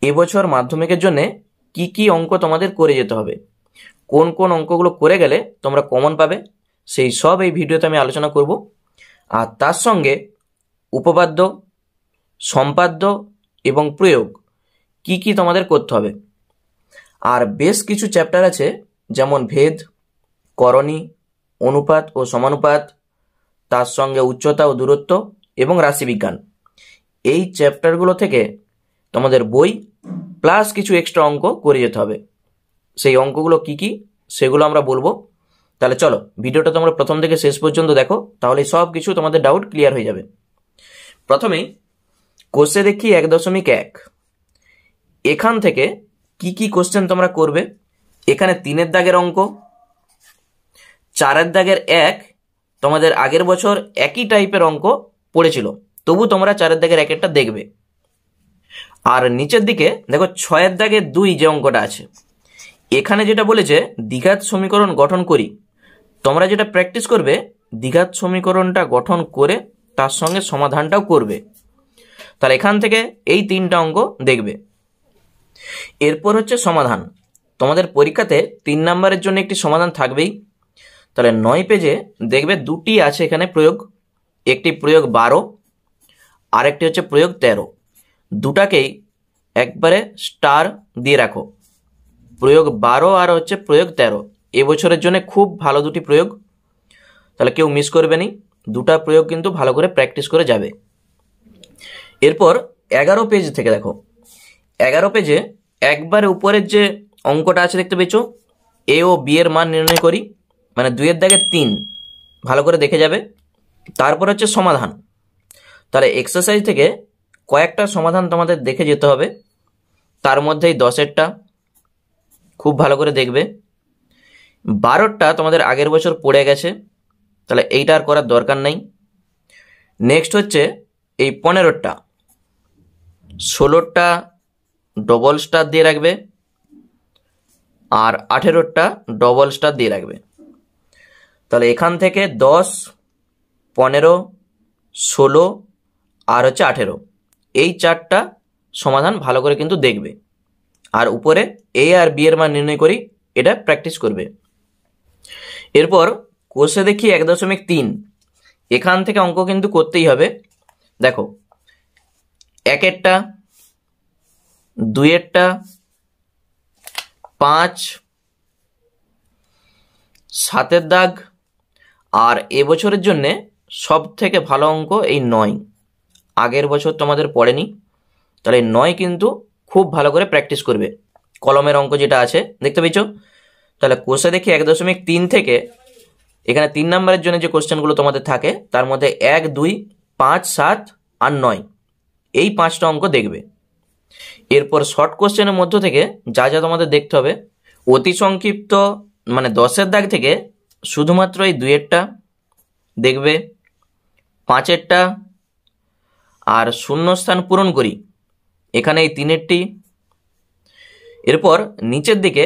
এবছর মাধ্যমিকের জন্য কি কি অঙ্ক তোমাদের করে যেতে হবে, কোন কোন অঙ্কগুলো করে গেলে তোমরা কমন পাবে, সেই সব এই ভিডিওতে আমি আলোচনা করব। আর তার সঙ্গে উপপাদ্য, সম্পাদ্য এবং প্রয়োগ কি কি তোমাদের করতে হবে। আর বেশ কিছু চ্যাপ্টার আছে, যেমন ভেদ, করণী, অনুপাত ও সমানুপাত, তার সঙ্গে উচ্চতা ও দূরত্ব এবং রাশিবিজ্ঞান। এই চ্যাপ্টারগুলো থেকে তোমাদের বই প্লাস কিছু এক্সট্রা অঙ্ক করে যেতে হবে। সেই অঙ্কগুলো কি কি সেগুলো আমরা বলবো। তাহলে চলো ভিডিওটা তোমরা প্রথম থেকে শেষ পর্যন্ত দেখো, তাহলে সব কিছু তোমাদের ডাউট ক্লিয়ার হয়ে যাবে। প্রথমেই কোষে দেখি 1.1, এখান থেকে কি কি কোশ্চেন তোমরা করবে। এখানে 3-এর দাগের অঙ্ক, 4-এর দাগের 1 তোমাদের আগের বছর একই টাইপের অঙ্ক পড়েছিল, তবু তোমরা 4-এর দাগের 1-এরটা দেখবে। আর নিচের দিকে দেখো 6-এর দাগের 2 যে অঙ্কটা আছে, এখানে যেটা বলেছে দ্বিঘাত সমীকরণ গঠন করি, তোমরা যেটা প্র্যাকটিস করবে দ্বিঘাত সমীকরণটা গঠন করে তার সঙ্গে সমাধানটাও করবে। তাহলে এখান থেকে এই 3টা অঙ্ক দেখবে। এরপর হচ্ছে সমাধান। তোমাদের পরীক্ষাতে 3 নম্বরের জন্য একটি সমাধান থাকবেই। তাহলে 9 পেজে দেখবে 2টি আছে এখানে প্রয়োগ, একটি প্রয়োগ 12 আর একটি হচ্ছে প্রয়োগ 13। দুটাকেই একবারে স্টার দিয়ে রাখো, প্রয়োগ 12 আর হচ্ছে প্রয়োগ 13। এবছরের জন্য খুব ভালো দুটি প্রয়োগ, তাহলে কেউ মিস করবে নি, দুটা প্রয়োগ কিন্তু ভালো করে প্র্যাকটিস করে যাবে। এরপর 11 পেজ থেকে দেখো, 11 পেজে একবারে উপরের যে অঙ্কটা আছে দেখতে পেয়েছো, এ ও বি এর মান নির্ণয় করি, মানে 2-এর দাগে 3, ভালো করে দেখে যাবে। তারপর হচ্ছে সমাধান। তাহলে এক্সারসাইজ থেকে কয়েকটা সমাধান তোমাদের দেখে যেতে হবে, তার মধ্যেই 10-এরটা খুব ভালো করে দেখবে। 12টা তোমাদের আগের বছর পড়ে গেছে, তাহলে এইটা আর করার দরকার নেই। নেক্সট হচ্ছে এই 15টা, 16টা ডবল স্টার দিয়ে রাখবে আর 18টা ডবল স্টার দিয়ে রাখবে। তাহলে এখান থেকে 10, 15, 16 আর হচ্ছে 18, এই 4টা সমাধান ভালো করে কিন্তু দেখবে। আর উপরে এ আর বি এর মান নির্ণয় করি, এটা প্র্যাকটিস করবে। এরপর কোষে দেখি 1.3, এখান থেকে অঙ্ক কিন্তু করতেই হবে। দেখো 1-এরটা, 2-এরটা, 5, 7-এর দাগ, আর এবছরের জন্যে সব থেকে ভালো অঙ্ক এই 9। আগের বছর তোমাদের পড়েনি, তাহলে 9 কিন্তু খুব ভালো করে প্র্যাকটিস করবে। কলমের অঙ্ক যেটা আছে দেখতে পেয়েছো। তাহলে কোষে দেখি 1.3 থেকে এখানে 3 নম্বরের জন্য যে কোশ্চেনগুলো তোমাদের থাকে, তার মধ্যে 1, 2, 5, 7 আর 9, এই 5টা অঙ্ক দেখবে। এরপর শর্ট কোশ্চেনের মধ্য থেকে যা যা তোমাদের দেখতে হবে, অতি সংক্ষিপ্ত মানে 10-এর দাগ থেকে শুধুমাত্র এই 2-এরটা দেখবে, 5-এরটা আর শূন্যস্থান পূরণ করি, এখানে এই 3-এরটি। এরপর নিচের দিকে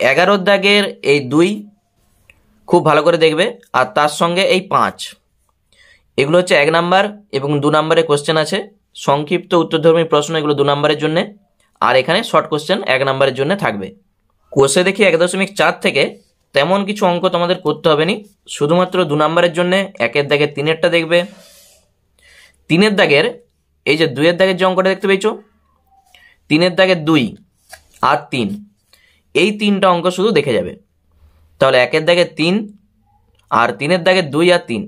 11-র দাগের এই 2 খুব ভালো করে দেখবে, আর তার সঙ্গে এই 5, এগুলো হচ্ছে 1 নাম্বার এবং 2 নম্বরের কোশ্চেন আছে। সংক্ষিপ্ত উত্তরধর্মী প্রশ্ন এগুলো 2 নম্বরের জন্য, আর এখানে শর্ট কোশ্চেন 1 নম্বরের জন্য থাকবে। কোষে দেখি 1.4 থেকে তেমন কিছু অঙ্ক তোমাদের করতে হবে না, শুধুমাত্র 2 নম্বরের জন্য 1-এর দাগের 3-এরটা দেখবে। 3-এর দাগের এই যে 2-এর দাগের যে অঙ্কটা দেখতে পেয়েছো, 3-এর দাগের 2 আর 3, এই 3টা অঙ্ক শুধু দেখে যাবে। তাহলে 1-এর দাগের 3 আর 3-এর দাগের 2 আর 3,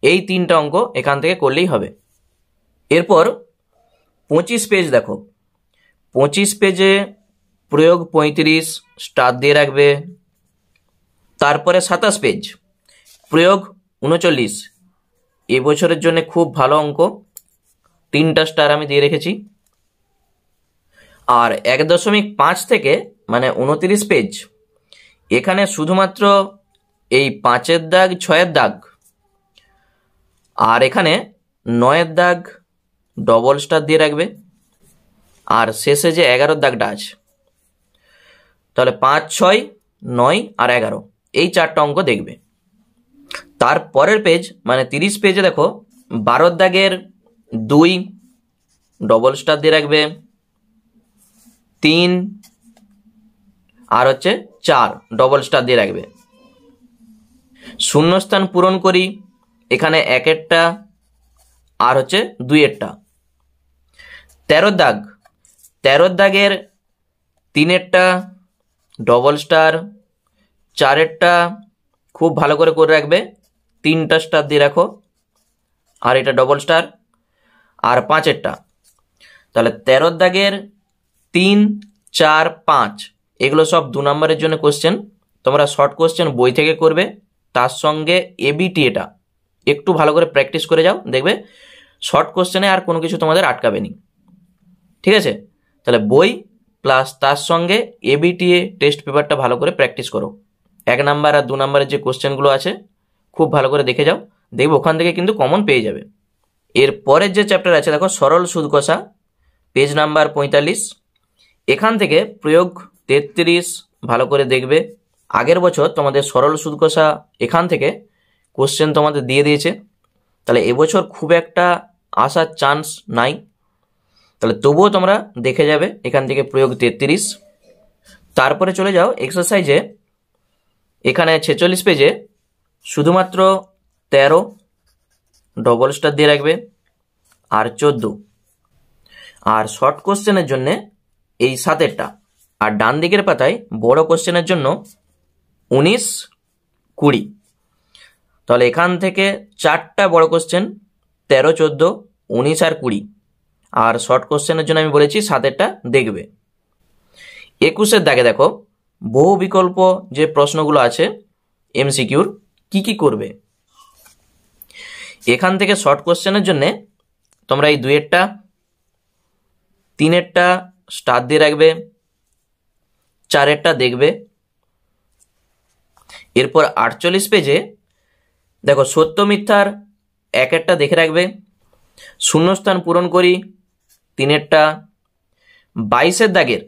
এই 3টা অঙ্ক এখান থেকে করলেই হবে। এরপর 25 পেজ দেখো, 25 পেজে প্রয়োগ 35 স্টার দিয়ে রাখবে। তারপরে 27 পেজ প্রয়োগ 39, এবছরের জন্য খুব ভালো অঙ্ক, 3টা স্টার আমি দিয়ে রেখেছি। আর 1.5 থেকে মানে 29 পেজ, এখানে শুধুমাত্র এই 5-এর দাগ, 6-এর দাগ আর এখানে 9-এর দাগ ডবল স্টার দিয়ে রাখবে, আর শেষে যে 11-র দাগটা আছে, তাহলে 5, 6, 9 আর 11, এই 4টা অঙ্ক দেখবে। তারপরের পেজ মানে 30 পেজে দেখো 12-র দাগের 2 ডবল স্টার দিয়ে রাখবে, 3 আর হচ্ছে 4 ডবল স্টার দিয়ে রাখবে। শূন্যস্থান পূরণ করি, এখানে 1-এরটা আর হচ্ছে 2-এরটা। 13 দাগ, 13 দাগের 3-এরটা ডবল স্টার, 4-এরটা খুব ভালো করে রাখবে, 3টা স্টার দিয়ে রাখো আর এটা ডবল স্টার, আর 5-এরটা। তাহলে 13 দাগের 3, 4, 5 এগুলো সব 2 নম্বরের জন্য কোশ্চেন। তোমরা শর্ট কোশ্চেন বই থেকে করবে, তার সঙ্গে এবিটি এটা একটু ভালো করে প্র্যাকটিস করে যাও, দেখবে শর্ট কোশ্চেনে আর কোনো কিছু তোমাদের আটকাবে নি। ঠিক আছে, তাহলে বই প্লাস তার সঙ্গে এবিটিএ টেস্ট পেপারটা ভালো করে প্র্যাকটিস করো। 1 নাম্বার আর 2 নম্বরের যে কোশ্চেনগুলো আছে খুব ভালো করে দেখে যাও, দেখবে ওখান থেকে কিন্তু কমন পেয়ে যাবে। এর পরের যে চ্যাপ্টার আছে দেখো সরল সুদ কষা, পেজ নাম্বার 45। এখান থেকে প্রয়োগ 33 ভালো করে দেখবে। আগের বছর তোমাদের সরল সুদ কষা এখান থেকে কোশ্চেন তোমাদের দিয়ে দিয়েছে, তাহলে এবছর খুব একটা আসার চান্স নাই, তাহলে তবুও তোমরা দেখে যাবে এখান থেকে প্রয়োগ 33। তারপরে চলে যাও এক্সারসাইজে, এখানে 46 পেজে শুধুমাত্র 13 ডবল স্টার দিয়ে রাখবে আর 14, আর শর্ট কোশ্চেনের জন্য এই 7-এরটা, আর ডান দিকের পাতায় বড় কোশ্চেনের জন্য 19, 20। তাহলে এখান থেকে 4টা বড় কোশ্চেন 13, 14, 19 আর 20, আর শর্ট কোশ্চেনের জন্য আমি বলেছি 7-এরটা দেখবে। 21-এর দাগে দেখো বহু বিকল্প যে প্রশ্নগুলো আছে এমসিকিউর কি কি করবে। এখান থেকে শর্ট কোশ্চেনের জন্য তোমরা এই 2-এরটা 3-এরটা স্টার দিয়ে রাখবে, 4-এরটা দেখবে। এরপর 48 পেজে দেখো সত্য মিথ্যার 1-এরটা দেখে রাখবে, শূন্যস্থান পূরণ করি 3-এরটা, 22-এর দাগের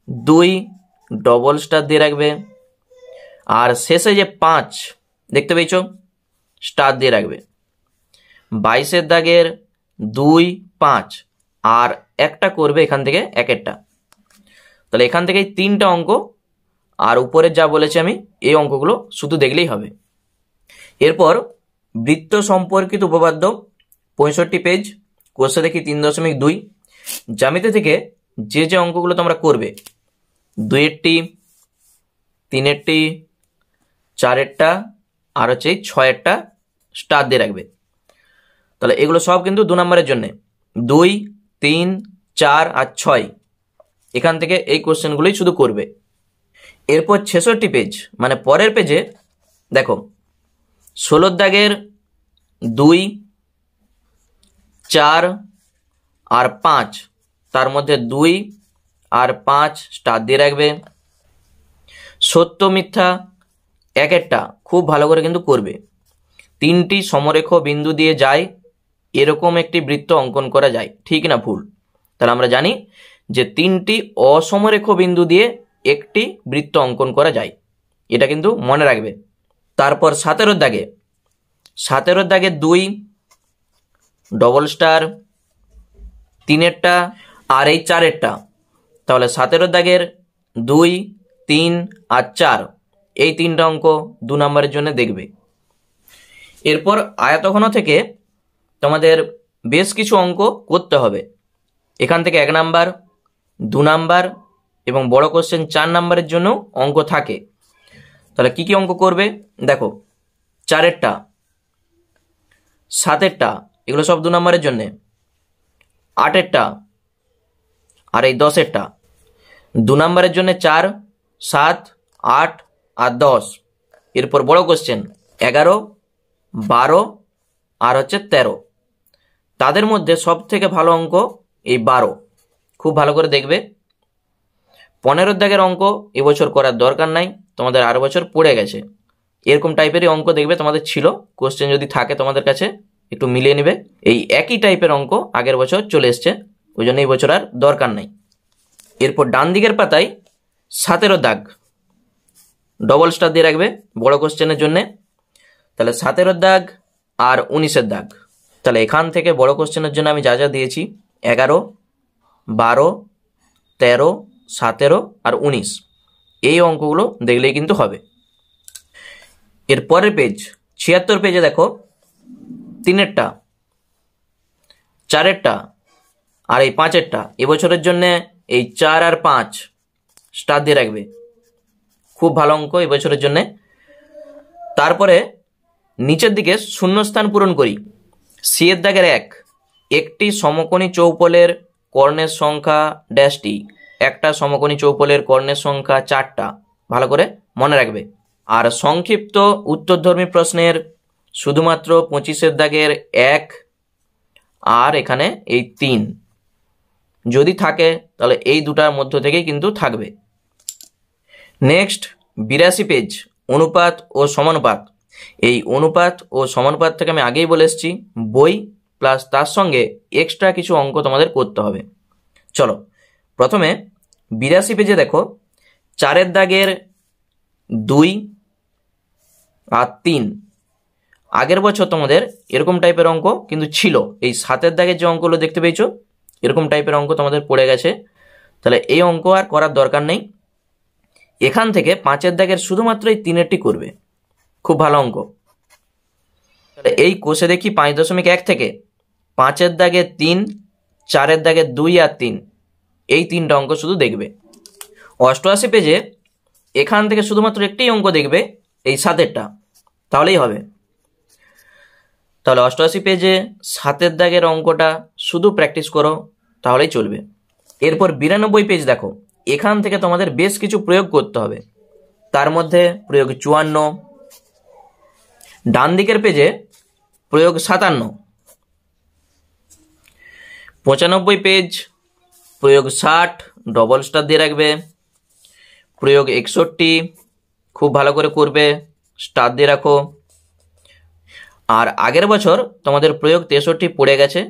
2 ডবল স্টার দিয়ে রাখবে, আর শেষে যে 5 দেখতে পেয়েছ স্টার দিয়ে রাখবে। 22-এর দাগের 2, 5 আর একটা করবে এখান থেকে 1-এরটা, তাহলে এখান থেকে 3টা অঙ্ক আর উপরে যা বলেছি আমি এই অঙ্কগুলো শুধু দেখলেই হবে। এরপর বৃত্ত সম্পর্কিত উপপাদ্য 65 পেজ, কোর্সে দেখি 3.2 জ্যামিতি থেকে যে যে অঙ্কগুলো তোমরা করবে 2-এরটি, 3-এরটি, 4-এরটা আর হচ্ছে 6-এরটা স্টার দিয়ে রাখবে। তাহলে এগুলো সব কিন্তু 2 নম্বরের জন্য, 2, 3, 4 আর 6 এখান থেকে এই কোশ্চেনগুলোই শুধু করবে। এরপর 66 পেজ মানে পরের পেজে দেখো 16 দাগের 2, 4 আর 5 তার মধ্যে 2 আর 5 স্টার দিয়ে রাখবে। সত্য মিথ্যা 1-এরটা খুব ভালো করে কিন্তু করবে। 3টি সমরেখ বিন্দু দিয়ে যায় এরকম একটি বৃত্ত অঙ্কন করা যায়, ঠিক না ভুল? তাহলে আমরা জানি যে 3টি অসমরেখ বিন্দু দিয়ে একটি বৃত্ত অঙ্কন করা যায়, এটা কিন্তু মনে রাখবে। তারপর 17 দাগে 2 ডবল স্টার, 3-এরটা আর এই 4-এরটা, তাহলে 17 দাগের 2, 3 আর 4 এই 3টা অঙ্ক 2 নম্বরের জন্য দেখবে। এরপর আয়তঘন থেকে তোমাদের বেশ কিছু অঙ্ক করতে হবে, এখান থেকে 1 নাম্বার, 2 নাম্বার এবং বড় কোশ্চেন 4 নাম্বারের জন্য অঙ্ক থাকে। তাহলে কি কি অঙ্ক করবে দেখো, 4-এরটা, 7-এরটা এগুলো সব 2 নম্বরের জন্যে, 8-এরটা আর এই 10-এরটা 2 নম্বরের জন্য 4, 7, 8 আর 10। এরপর বড় কোশ্চেন 11, 12 আর হচ্ছে 13, তাদের মধ্যে সব থেকে ভালো অঙ্ক এই 12, খুব ভালো করে দেখবে। 15 দাগের অঙ্ক এবছর করার দরকার নাই, তোমাদের আর বছর পড়ে গেছে, এরকম টাইপেরই অঙ্ক দেখবে তোমাদের ছিল, কোশ্চেন যদি থাকে তোমাদের কাছে একটু মিলিয়ে নেবে। এই একই টাইপের অঙ্ক আগের বছর চলে এসছে, ওই জন্য এই বছর আর দরকার নাই। এরপর ডান দিকের পাতায় 17 দাগ ডবল স্টার দিয়ে রাখবে বড় কোশ্চেনের জন্য, তাহলে 17 দাগ আর 19-এর দাগ। তাহলে এখান থেকে বড় কোশ্চেনের জন্য আমি যা যা দিয়েছি 11, 12, 13 17 আর 19, এই অঙ্কগুলো দেখলেই কিন্তু হবে। এর পরের পেজ 76 পেজে দেখো 3এরটা, 4এরটা আর এই 5এরটা এবছরের জন্য এই 4 আর 5 স্টার দিয়ে রাখবে, খুব ভালো অঙ্ক এবছরের জন্য। তারপরে নিচের দিকে শূন্যস্থান পূরণ করি। সি এর দাগের 1, একটি সমকোণী চৌপলের কর্ণের সংখ্যা ড্যাশটি, একটা সমকোণী চৌপলের কর্ণের সংখ্যা 4টা, ভালো করে মনে রাখবে। আর সংক্ষিপ্ত উত্তরধর্মী প্রশ্নের শুধুমাত্র 25-এর দাগের 1 আর এখানে এই 3 যদি থাকে তাহলে এই দুটার মধ্য থেকেই কিন্তু থাকবে। নেক্সট 82 পেজ অনুপাত ও সমানুপাত। এই অনুপাত ও সমানুপাত থেকে আমি আগেই বলে এসেছি বই প্লাস তার সঙ্গে এক্সট্রা কিছু অঙ্ক তোমাদের করতে হবে। চলো প্রথমে 82 পেজে দেখো 4-এর দাগের 2 আর 3, আগের বছর তোমাদের এরকম টাইপের অঙ্ক কিন্তু ছিল। এই 7-এর দাগের যে অঙ্কগুলো দেখতে পেয়েছো এরকম টাইপের অঙ্ক তোমাদের পড়ে গেছে, তাহলে এই অঙ্ক আর করার দরকার নেই। এখান থেকে 5-এর দাগের শুধুমাত্র এই 3-এরটি করবে, খুব ভালো অঙ্ক। তাহলে এই কোষে দেখি 5.1 থেকে 5-এর দাগের 3, 4-এর দাগের 2 আর 3, এই 3টা অঙ্ক শুধু দেখবে। 88 পেজে এখান থেকে শুধুমাত্র একটি অঙ্ক দেখবে, এই 7-এরটা, তাহলেই হবে। তাহলে 88 পেজে 7-এর দাগের অঙ্কটা শুধু প্র্যাকটিস করো, তাহলেই চলবে। এরপর 92 পেজ দেখো, এখান থেকে তোমাদের বেশ কিছু প্রয়োগ করতে হবে। তার মধ্যে প্রয়োগ 54, ডান দিকের পেজে প্রয়োগ 57, 95 পেজ প্রয়োগ 60, ডবল স্টার দিয়ে রাখবে। প্রয়োগ 61 খুব ভালো করে করবে, স্টার দিয়ে রাখো। আর আগের বছর তোমাদের প্রয়োগ 63 পড়ে গেছে,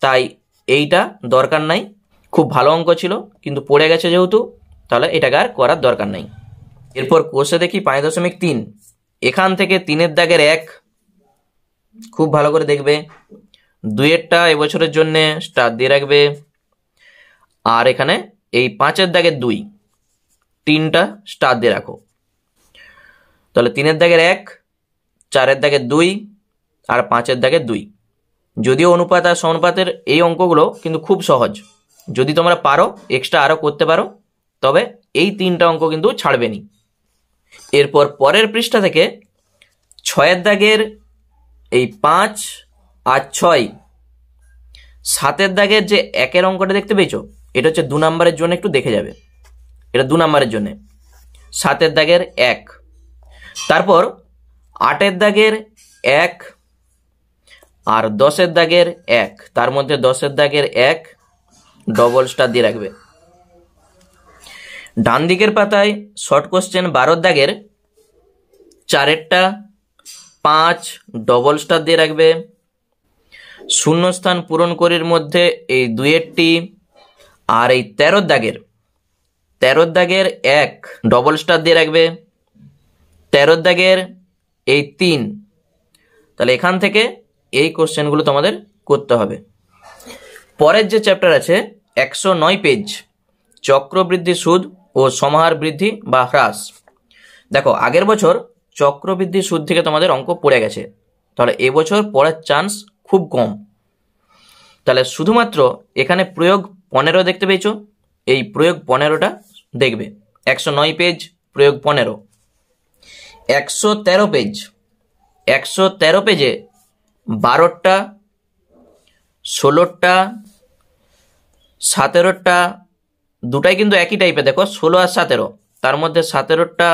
তাই এইটা দরকার নাই, খুব ভালো অঙ্ক ছিল কিন্তু পড়ে গেছে যেহেতু, তাহলে এটাকে আর করার দরকার নেই। এরপর কোষে দেখি 5.3, এখান থেকে 3-এর দাগের 1 খুব ভালো করে দেখবে, 2-এরটা এবছরের জন্য স্টার দিয়ে রাখবে। আর এখানে এই 5-এর দাগের 2, 3টা স্টার দিয়ে রাখো। তাহলে 3-এর দাগের 1, 4-এর দাগের 2 আর 5-এর দাগের 2। যদিও অনুপাত আর সমানুপাতের এই অঙ্কগুলো কিন্তু খুব সহজ, যদি তোমরা পারো এক্সট্রা আরও করতে পারো, তবে এই 3টা অঙ্ক কিন্তু ছাড়বে নি। এরপর পরের পৃষ্ঠা থেকে 6-এর দাগের এই 5 আর 6, 7-এর দাগের যে 1-এর অঙ্কটা দেখতে পেয়েছো, এটা হচ্ছে 2 নম্বরের জন্য, একটু দেখে যাবে, এটা 2 নম্বরের জন্য 7-এর দাগের 1। তারপর 8-এর দাগের 1 আর 10-এর দাগের 1, তার মধ্যে 10-এর দাগের 1 ডবল স্টার দিয়ে রাখবে। ডান দিকের পাতায় শর্ট কোশ্চেন 12-এর দাগের 4-এরটা 5 ডবল স্টার দিয়ে রাখবে। শূন্যস্থান পূরণ করির মধ্যে এই 2-এরটি আর এই 13-এর দাগের 1 ডবল স্টার দিয়ে রাখবে। 13-এর দাগের এই 3, তাহলে এখান থেকে এই কোশ্চেনগুলো তোমাদের করতে হবে। পরের যে চ্যাপ্টার আছে 109 পেজ চক্রবৃদ্ধি সুদ ও সমাহার বৃদ্ধি বা হ্রাস। দেখো আগের বছর চক্রবৃদ্ধি সুদ থেকে তোমাদের অঙ্ক পড়ে গেছে, তাহলে এবছর পড়ার চান্স খুব কম। তাহলে শুধুমাত্র এখানে প্রয়োগ 15 দেখতে পেয়েছো, এই প্রয়োগ 15টা দেখবে। 109 পেজ প্রয়োগ 15। 113 পেজ, 113 পেজে 12টা, 16টা, 17টা, দুটাই কিন্তু একই টাইপের, দেখো 16 আর 17, তার মধ্যে 17টা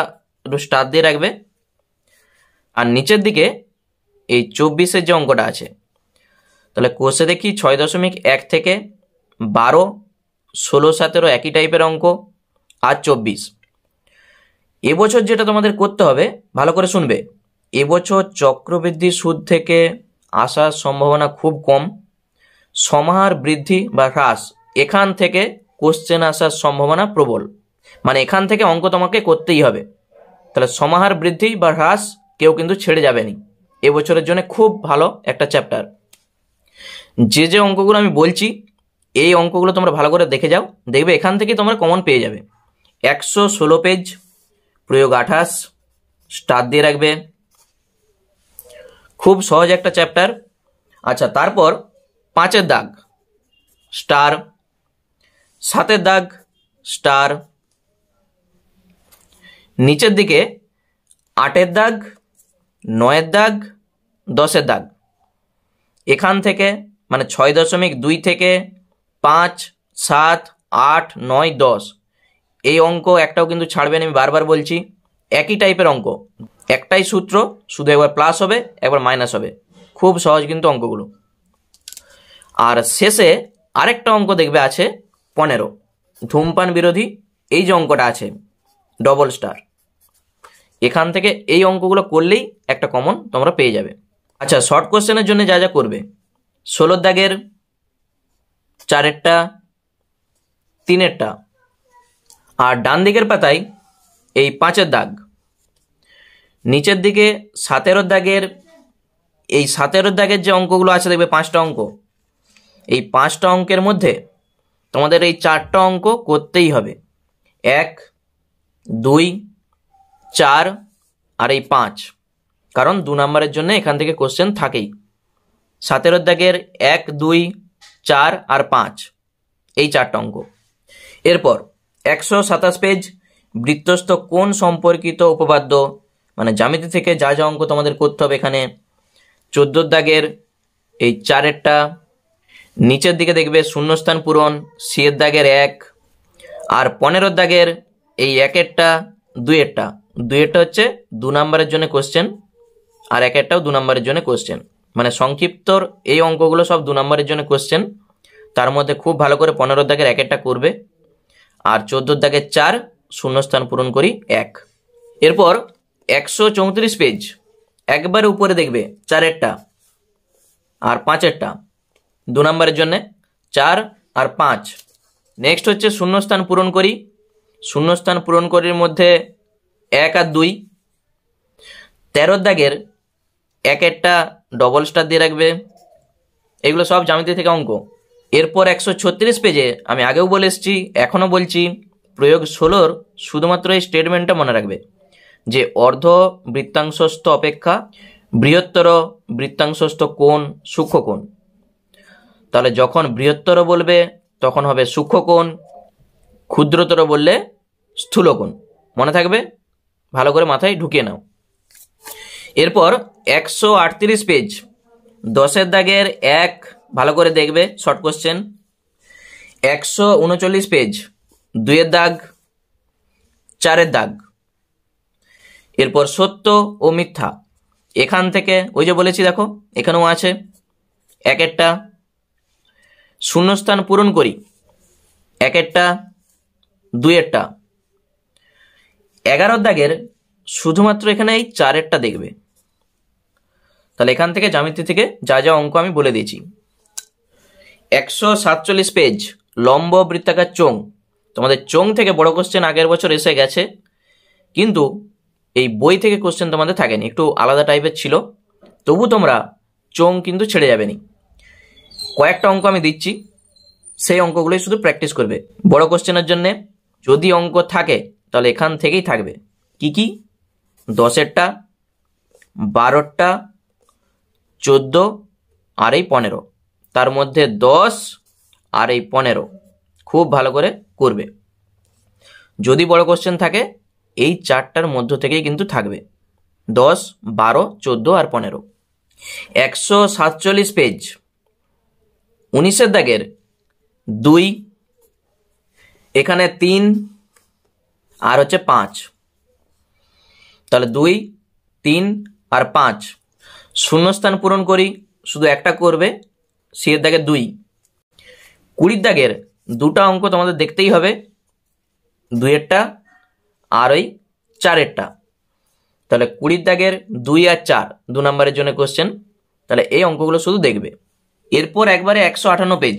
একটু স্টার দিয়ে রাখবে। আর নিচের দিকে এই 24-এর যে অঙ্কটা আছে, তাহলে কোষে দেখি 6.1 থেকে 12, 16, 17 একই টাইপের অঙ্ক, আর 24। এবছর যেটা তোমাদের করতে হবে, ভালো করে শুনবে, এবছর চক্রবৃদ্ধি সুদ থেকে আসার সম্ভাবনা খুব কম। সমাহার বৃদ্ধি বা হ্রাস, এখান থেকে কোশ্চেন আসার সম্ভাবনা প্রবল, মানে এখান থেকে অঙ্ক তোমাকে করতেই হবে। তাহলে সমাহার বৃদ্ধি বা হ্রাস কেউ কিন্তু ছেড়ে যাবেনি, এবছরের জন্য খুব ভালো একটা চ্যাপ্টার। যে অঙ্কগুলো আমি বলছি এই অঙ্কগুলো তোমরা ভালো করে দেখে যাও, দেখবে এখান থেকে তোমরা কমন পেয়ে যাবে। 116 পেজ, প্রয়োগ 28, স্টার দিয়ে রাখবে। খুব সহজ একটা চ্যাপ্টার। আচ্ছা, তারপর 5-এর দাগ স্টার, 7-এর দাগ স্টার, নিচের দিকে 8-এর দাগ, 9-এর দাগ, 10-এর দাগ। এখান থেকে মানে 6.2 থেকে 5, 7, 8, 9, 10 এই অঙ্ক একটাও কিন্তু ছাড়বেন, আমি বারবার বলছি। একই টাইপের অঙ্ক, একটাই সূত্র, শুধু একবার প্লাস হবে একবার মাইনাস হবে। খুব সহজ কিন্তু অঙ্কগুলো। আর শেষে আরেকটা অঙ্ক দেখবে আছে 15, ধূমপান বিরোধী। এই যে অঙ্কটা আছে ডবল স্টার, এখান থেকে এই অঙ্কগুলো করলেই একটা কমন তোমরা পেয়ে যাবে। আচ্ছা, শর্ট কোশ্চেনের জন্য যা যা করবে, 16 দাগের 4-এরটা, 3-এরটা, আর ডান দিকের পাতায় এই 5-এর দাগ, নিচের দিকে 17 দাগের, এই 17 দাগের যে অঙ্কগুলো আছে দেখবে 5টা অঙ্ক। এই 5টা অঙ্কের মধ্যে তোমাদের এই 4টা অঙ্ক করতেই হবে, 1, 2, 4 আর এই 5, কারণ 2 নম্বরের জন্য এখান থেকে কোশ্চেন থাকেই। 17 দাগের 1, 2, 4 আর 5 এই 4টা অঙ্ক। এরপর 127 পেজ, বৃত্তস্থ কোণ সম্পর্কিত উপপাদ্য, মানে জ্যামিতি থেকে যা যা অঙ্ক তোমাদের করতে হবে এখানে। 14 দাগের এই 4-এরটা, নিচের দিকে দেখবে শূন্যস্থান পূরণ, C-এর দাগের 1, আর 15 দাগের এই 1-এরটা, 2-এরটা। 2-এরটা হচ্ছে 2 নম্বরের জন্য কোশ্চেন, আর 1-এরটাও 2 নম্বরের জন্য কোশ্চেন। মানে সংক্ষিপ্তর এই অঙ্কগুলো সব 2 নম্বরের জন্য কোশ্চেন। তার মধ্যে খুব ভালো করে 15 দাগের 1-এরটা করবে, আর 14 দাগের 4 শূন্যস্থান পূরণ করি 1। এরপর 134 পেজ, একবারে উপরে দেখবে 4-এরটা আর 5-এরটা, 2 নম্বরের জন্য 4 আর 5। নেক্সট হচ্ছে শূন্যস্থান পূরণ করি। শূন্যস্থান পূরণ করির মধ্যে 1 আর 2। 13 দাগের 1-এরটা ডবল স্টার দিয়ে রাখবে। এগুলো সব জ্যামিতি থেকে অঙ্ক। এরপর 136 পেজে আমি আগেও বলে এসেছি, এখনও বলছি, প্রয়োগ 16-র শুধুমাত্র এই স্টেটমেন্টটা মনে রাখবে যে অর্ধ বৃত্তাংশস্থ অপেক্ষা বৃহত্তর বৃত্তাংশস্থ কোণ সূক্ষ্মকোণ। তাহলে যখন বৃহত্তর বলবে তখন হবে সূক্ষ্মকোণ, ক্ষুদ্রতর বললে স্থূলকোণ। মনে থাকবে, ভালো করে মাথায় ঢুকিয়ে নাও। এরপর 138 পেজ, 10-এর দাগের 1, ভালো করে দেখবে শর্ট কোশ্চেন। 139 পেজ, 2-এর দাগ, 4-এর দাগ। এরপর সত্য ও মিথ্যা, এখান থেকে ওই যে বলেছি দেখো এখানেও আছে 1-এরটা। শূন্যস্থান পূরণ করি, 1-এরটা, 2-এরটা। 11 দাগের শুধুমাত্র এখানে এই 4-এরটা দেখবে। তাহলে এখান থেকে জ্যামিতি থেকে যা যা অঙ্ক আমি বলে দিয়েছি। 147 পেজ, লম্ব বৃত্তাকার চোঙ। তোমাদের চোঙ থেকে বড় কোশ্চেন আগের বছর এসে গেছে, কিন্তু এই বই থেকে কোশ্চেন তোমাদের থাকেনি, একটু আলাদা টাইপের ছিল। তবু তোমরা চোঙ কিন্তু ছেড়ে যাবেনি। কয়েকটা অঙ্ক আমি দিচ্ছি, সেই অঙ্কগুলোই শুধু প্র্যাকটিস করবে। বড় কোশ্চেনের জন্য যদি অঙ্ক থাকে তাহলে এখান থেকেই থাকবে। কি কি? 10-এরটা, 12-টা, 14 আর এই 15। তার মধ্যে 10 আর এই 15 খুব ভালো করে করবে। যদি বড় কোশ্চেন থাকে এই 4টার মধ্য থেকেই কিন্তু থাকবে, 10, 12, 14 আর 15। 147 পেজ, 19-এর দাগের 2, এখানে 3 আর হচ্ছে 5। তাহলে 2, 3 আর 5 শূন্যস্থান পূরণ করি, শুধু একটা করবে, C-এর দাগের 2। 20 দাগের 2টা অঙ্ক তোমাদের দেখতেই হবে, 2-এরটা আর ওই 4-এরটা। তাহলে 20 দাগের 2 আর 4 2 নম্বরের জন্য কোশ্চেন। তাহলে এই অঙ্কগুলো শুধু দেখবে। এরপর একবারে 158 পেজ,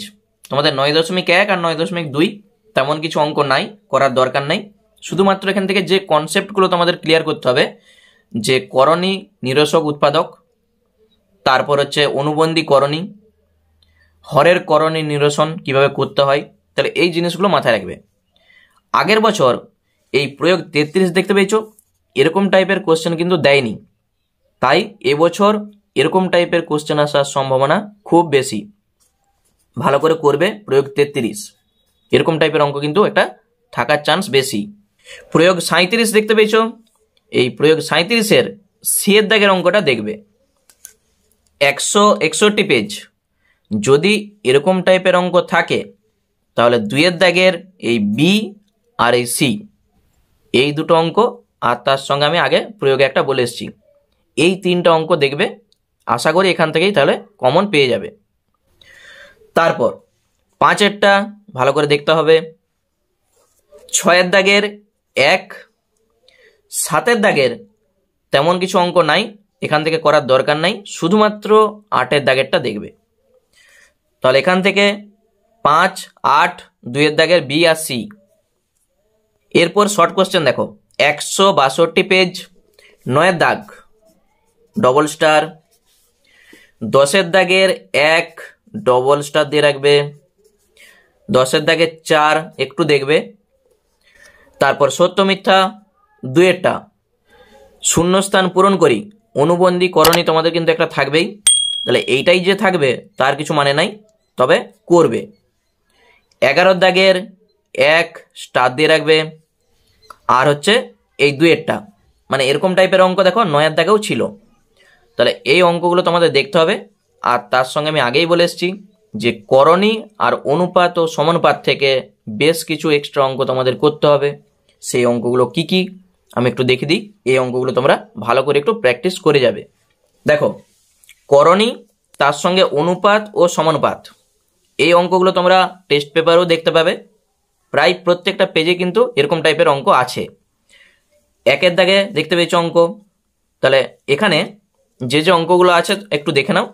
তোমাদের 9.1 আর 9.2 তেমন কিছু অঙ্ক নাই, করার দরকার নাই। শুধুমাত্র এখান থেকে যে কনসেপ্টগুলো তোমাদের ক্লিয়ার করতে হবে, যে করণী, নিরসক, উৎপাদক, তারপর হচ্ছে অনুবন্ধী করণী, হরের করণী নিরসন কিভাবে করতে হয়, তাহলে এই জিনিসগুলো মাথায় রাখবে। আগের বছর এই প্রয়োগ 33 দেখতে পেয়েছো, এরকম টাইপের কোশ্চেন কিন্তু দেয়নি, তাই এবছর এরকম টাইপের কোশ্চেন আসার সম্ভাবনা খুব বেশি। ভালো করে করবে প্রয়োগ 33, এরকম টাইপের অঙ্ক কিন্তু একটা থাকার চান্স বেশি। প্রয়োগ 37 দেখতে পেয়েছো, এই প্রয়োগ 37-এর সিয়ের দাগের অঙ্কটা দেখবে, 161 পেজ। যদি এরকম টাইপের অঙ্ক থাকে তাহলে 2-এর দাগের এই বি আর এই সি, এই দুটো অঙ্ক, আর তার সঙ্গে আমি আগে প্রয়োগে একটা বলে এসেছি, এই 3টা অঙ্ক দেখবে। আশা করি এখান থেকেই তাহলে কমন পেয়ে যাবে। তারপর 5-এরটা ভালো করে দেখতে হবে, 6-এর দাগের 1, 7-এর দাগের তেমন কিছু অঙ্ক নাই, এখান থেকে করার দরকার নাই, শুধুমাত্র 8-এর দাগেরটা দেখবে। তাহলে এখান থেকে 5, 8, 2-এর দাগের বি আর সি। এরপর শর্ট কোশ্চেন দেখো, 162 পেজ, 9-এর দাগ ডবল স্টার, 10-এর দাগের 1 ডবল স্টার দিয়ে রাখবে, 10-এর দাগের 4 একটু দেখবে। তারপর সত্য মিথ্যা 2-এরটা শূন্যস্থান পূরণ করি, অনুবন্ধী করণী তোমাদের কিন্তু একটা থাকবেই, তাহলে এইটাই যে থাকবে তার কিছু মানে নাই, তবে করবে। 11-এর দাগের 1 স্টার দিয়ে রাখবে, আর হচ্ছে এই 2-এরটা, মানে এরকম টাইপের অঙ্ক দেখো 9-এর দাগেও ছিল, তাহলে এই অঙ্কগুলো তোমাদের দেখতে হবে। আর তার সঙ্গে আমি আগেই বলে এসেছি যে করণী আর অনুপাত ও সমানুপাত থেকে বেশ কিছু এক্সট্রা অঙ্ক তোমাদের করতে হবে। সেই অঙ্কগুলো কি কি আমি একটু দেখে দিই, এই অঙ্কগুলো তোমরা ভালো করে একটু প্র্যাকটিস করে যাবে। দেখো, করণী তার সঙ্গে অনুপাত ও সমানুপাত, এই অঙ্কগুলো তোমরা টেস্ট পেপারেও দেখতে পাবে, প্রায় প্রত্যেকটা পেজে কিন্তু এরকম টাইপের অঙ্ক আছে। 1-এর দাগে দেখতে পেয়েছো অঙ্ক, তাহলে এখানে যে যে অঙ্কগুলো আছে একটু দেখে নাও,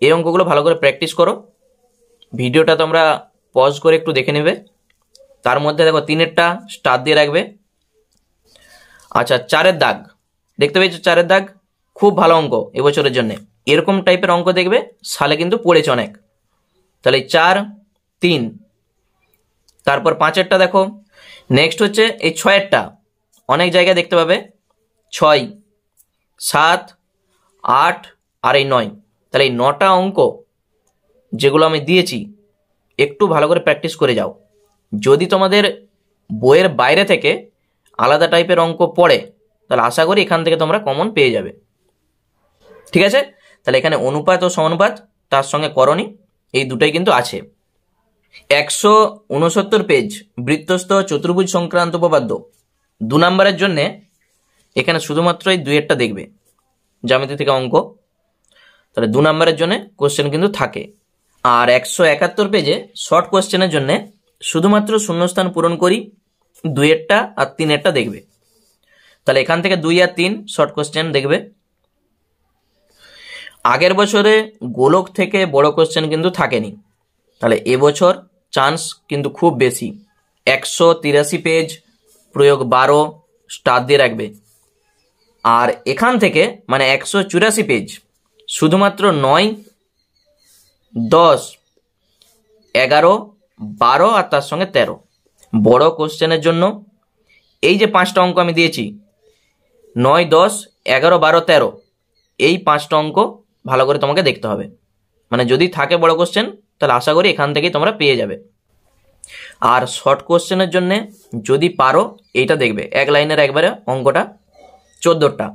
এই অঙ্কগুলো ভালো করে প্র্যাকটিস করো। ভিডিওটা তোমরা পজ করে একটু দেখে নেবে। তার মধ্যে দেখো 3-এরটা স্টার দিয়ে রাখবে। আচ্ছা, 4-এর দাগ দেখতে পেয়েছো, 4-এর দাগ খুব ভালো অঙ্ক এবছরের জন্য, এরকম টাইপের অঙ্ক দেখবে সালে কিন্তু পড়েছে অনেক, তাহলে 4, 3। তারপর 5-এরটা দেখো, নেক্সট হচ্ছে এই 6-এরটা, অনেক জায়গায় দেখতে পাবে 6, 7, 8 আর এই 9, তাহলে এই 9টা অঙ্ক যেগুলো আমি দিয়েছি একটু ভালো করে প্র্যাকটিস করে যাও। যদি তোমাদের বইয়ের বাইরে থেকে আলাদা টাইপের অঙ্ক পড়ে তাহলে আশা করি এখান থেকে তোমরা কমন পেয়ে যাবে। ঠিক আছে, তাহলে এখানে অনুপাত ও সমানুপাত তার সঙ্গে করণী, এই দুটোই কিন্তু আছে। 169 পেজ, বৃত্তস্থ চতুর্ভুজ সংক্রান্ত উপপাদ্য, 2 নম্বরের জন্য এখানে শুধুমাত্র এই 2-এরটা দেখবে, জ্যামিতি থেকে অঙ্ক, তাহলে 2 নম্বরের জন্য কোশ্চেন কিন্তু থাকে। আর 171 পেজে শর্ট কোশ্চেনের জন্য শুধুমাত্র শূন্যস্থান পূরণ করি, 2-এরটা আর 3-এরটা দেখবে, তাহলে এখান থেকে 2 আর 3 শর্ট কোশ্চেন দেখবে। আগের বছরে গোলক থেকে বড় কোশ্চেন কিন্তু থাকেনি, তাহলে এবছর চান্স কিন্তু খুব বেশি। 183 পেজ, প্রয়োগ 12 স্টার দিয়ে রাখবে। আর এখান থেকে মানে 184 পেজ শুধুমাত্র 9, 10, 11, 12 আর তার সঙ্গে 13 বড় কোশ্চেনের জন্য এই যে 5টা অঙ্ক আমি দিয়েছি, 9, 10, 11, 12, 13, এই 5টা অঙ্ক ভালো করে তোমাকে দেখতে হবে। মানে যদি থাকে বড় কোশ্চেন তাহলে আশা করি এখান থেকেই তোমরা পেয়ে যাবে। আর শর্ট কোশ্চেনের জন্য যদি পারো এইটা দেখবে, 1 লাইনের একবারে অঙ্কটা 14টা,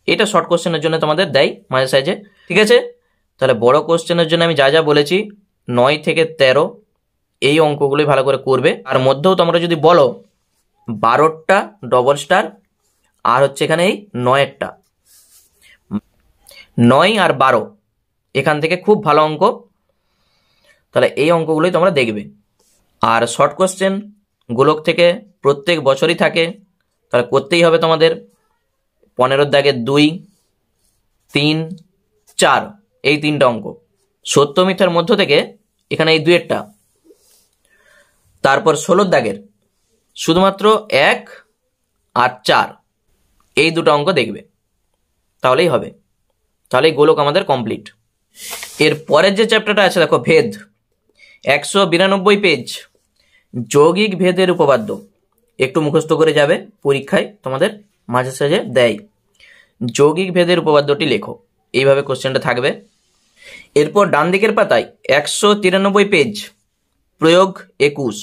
এটা শর্ট কোশ্চেনের জন্য তোমাদের দেয় মাঝে সাইজে। ঠিক আছে, তাহলে বড় কোশ্চেনের জন্য আমি যা যা বলেছি 9 থেকে 13 এই অঙ্কগুলোই ভালো করে করবে। আর মধ্যেও তোমরা যদি বলো 12টা ডবল স্টার, আর হচ্ছে এখানে এই 9-এরটা, 9 আর 12 এখান থেকে খুব ভালো অঙ্ক, তাহলে এই অঙ্কগুলোই তোমরা দেখবে। আর শর্ট কোশ্চেন গোলক থেকে প্রত্যেক বছরই থাকে, তাহলে করতেই হবে তোমাদের 15-এর দাগের 2, 3, 4 এই 3টা অঙ্ক, সত্য মিথ্যার মধ্য থেকে এখানে এই 2-এরটা। তারপর 16-এর দাগের শুধুমাত্র 1 আর 4 এই 2টা অঙ্ক দেখবে, তাহলেই হবে, তাহলেই গোলক আমাদের কমপ্লিট। এর পরের যে চ্যাপ্টারটা আছে দেখো ভেদ, 192 পেজ, যৌগিক ভেদের উপপাদ্য। একটু মুখস্থ করে যাবে, পরীক্ষায় তোমাদের মাঝে সাঝে দেয়। যৌগিক ভেদের উপপাদ্যটি লেখো, এইভাবে কোশ্চেনটা থাকবে। এরপর ডান দিকের পাতায় 193 পেজ, প্রয়োগ 21,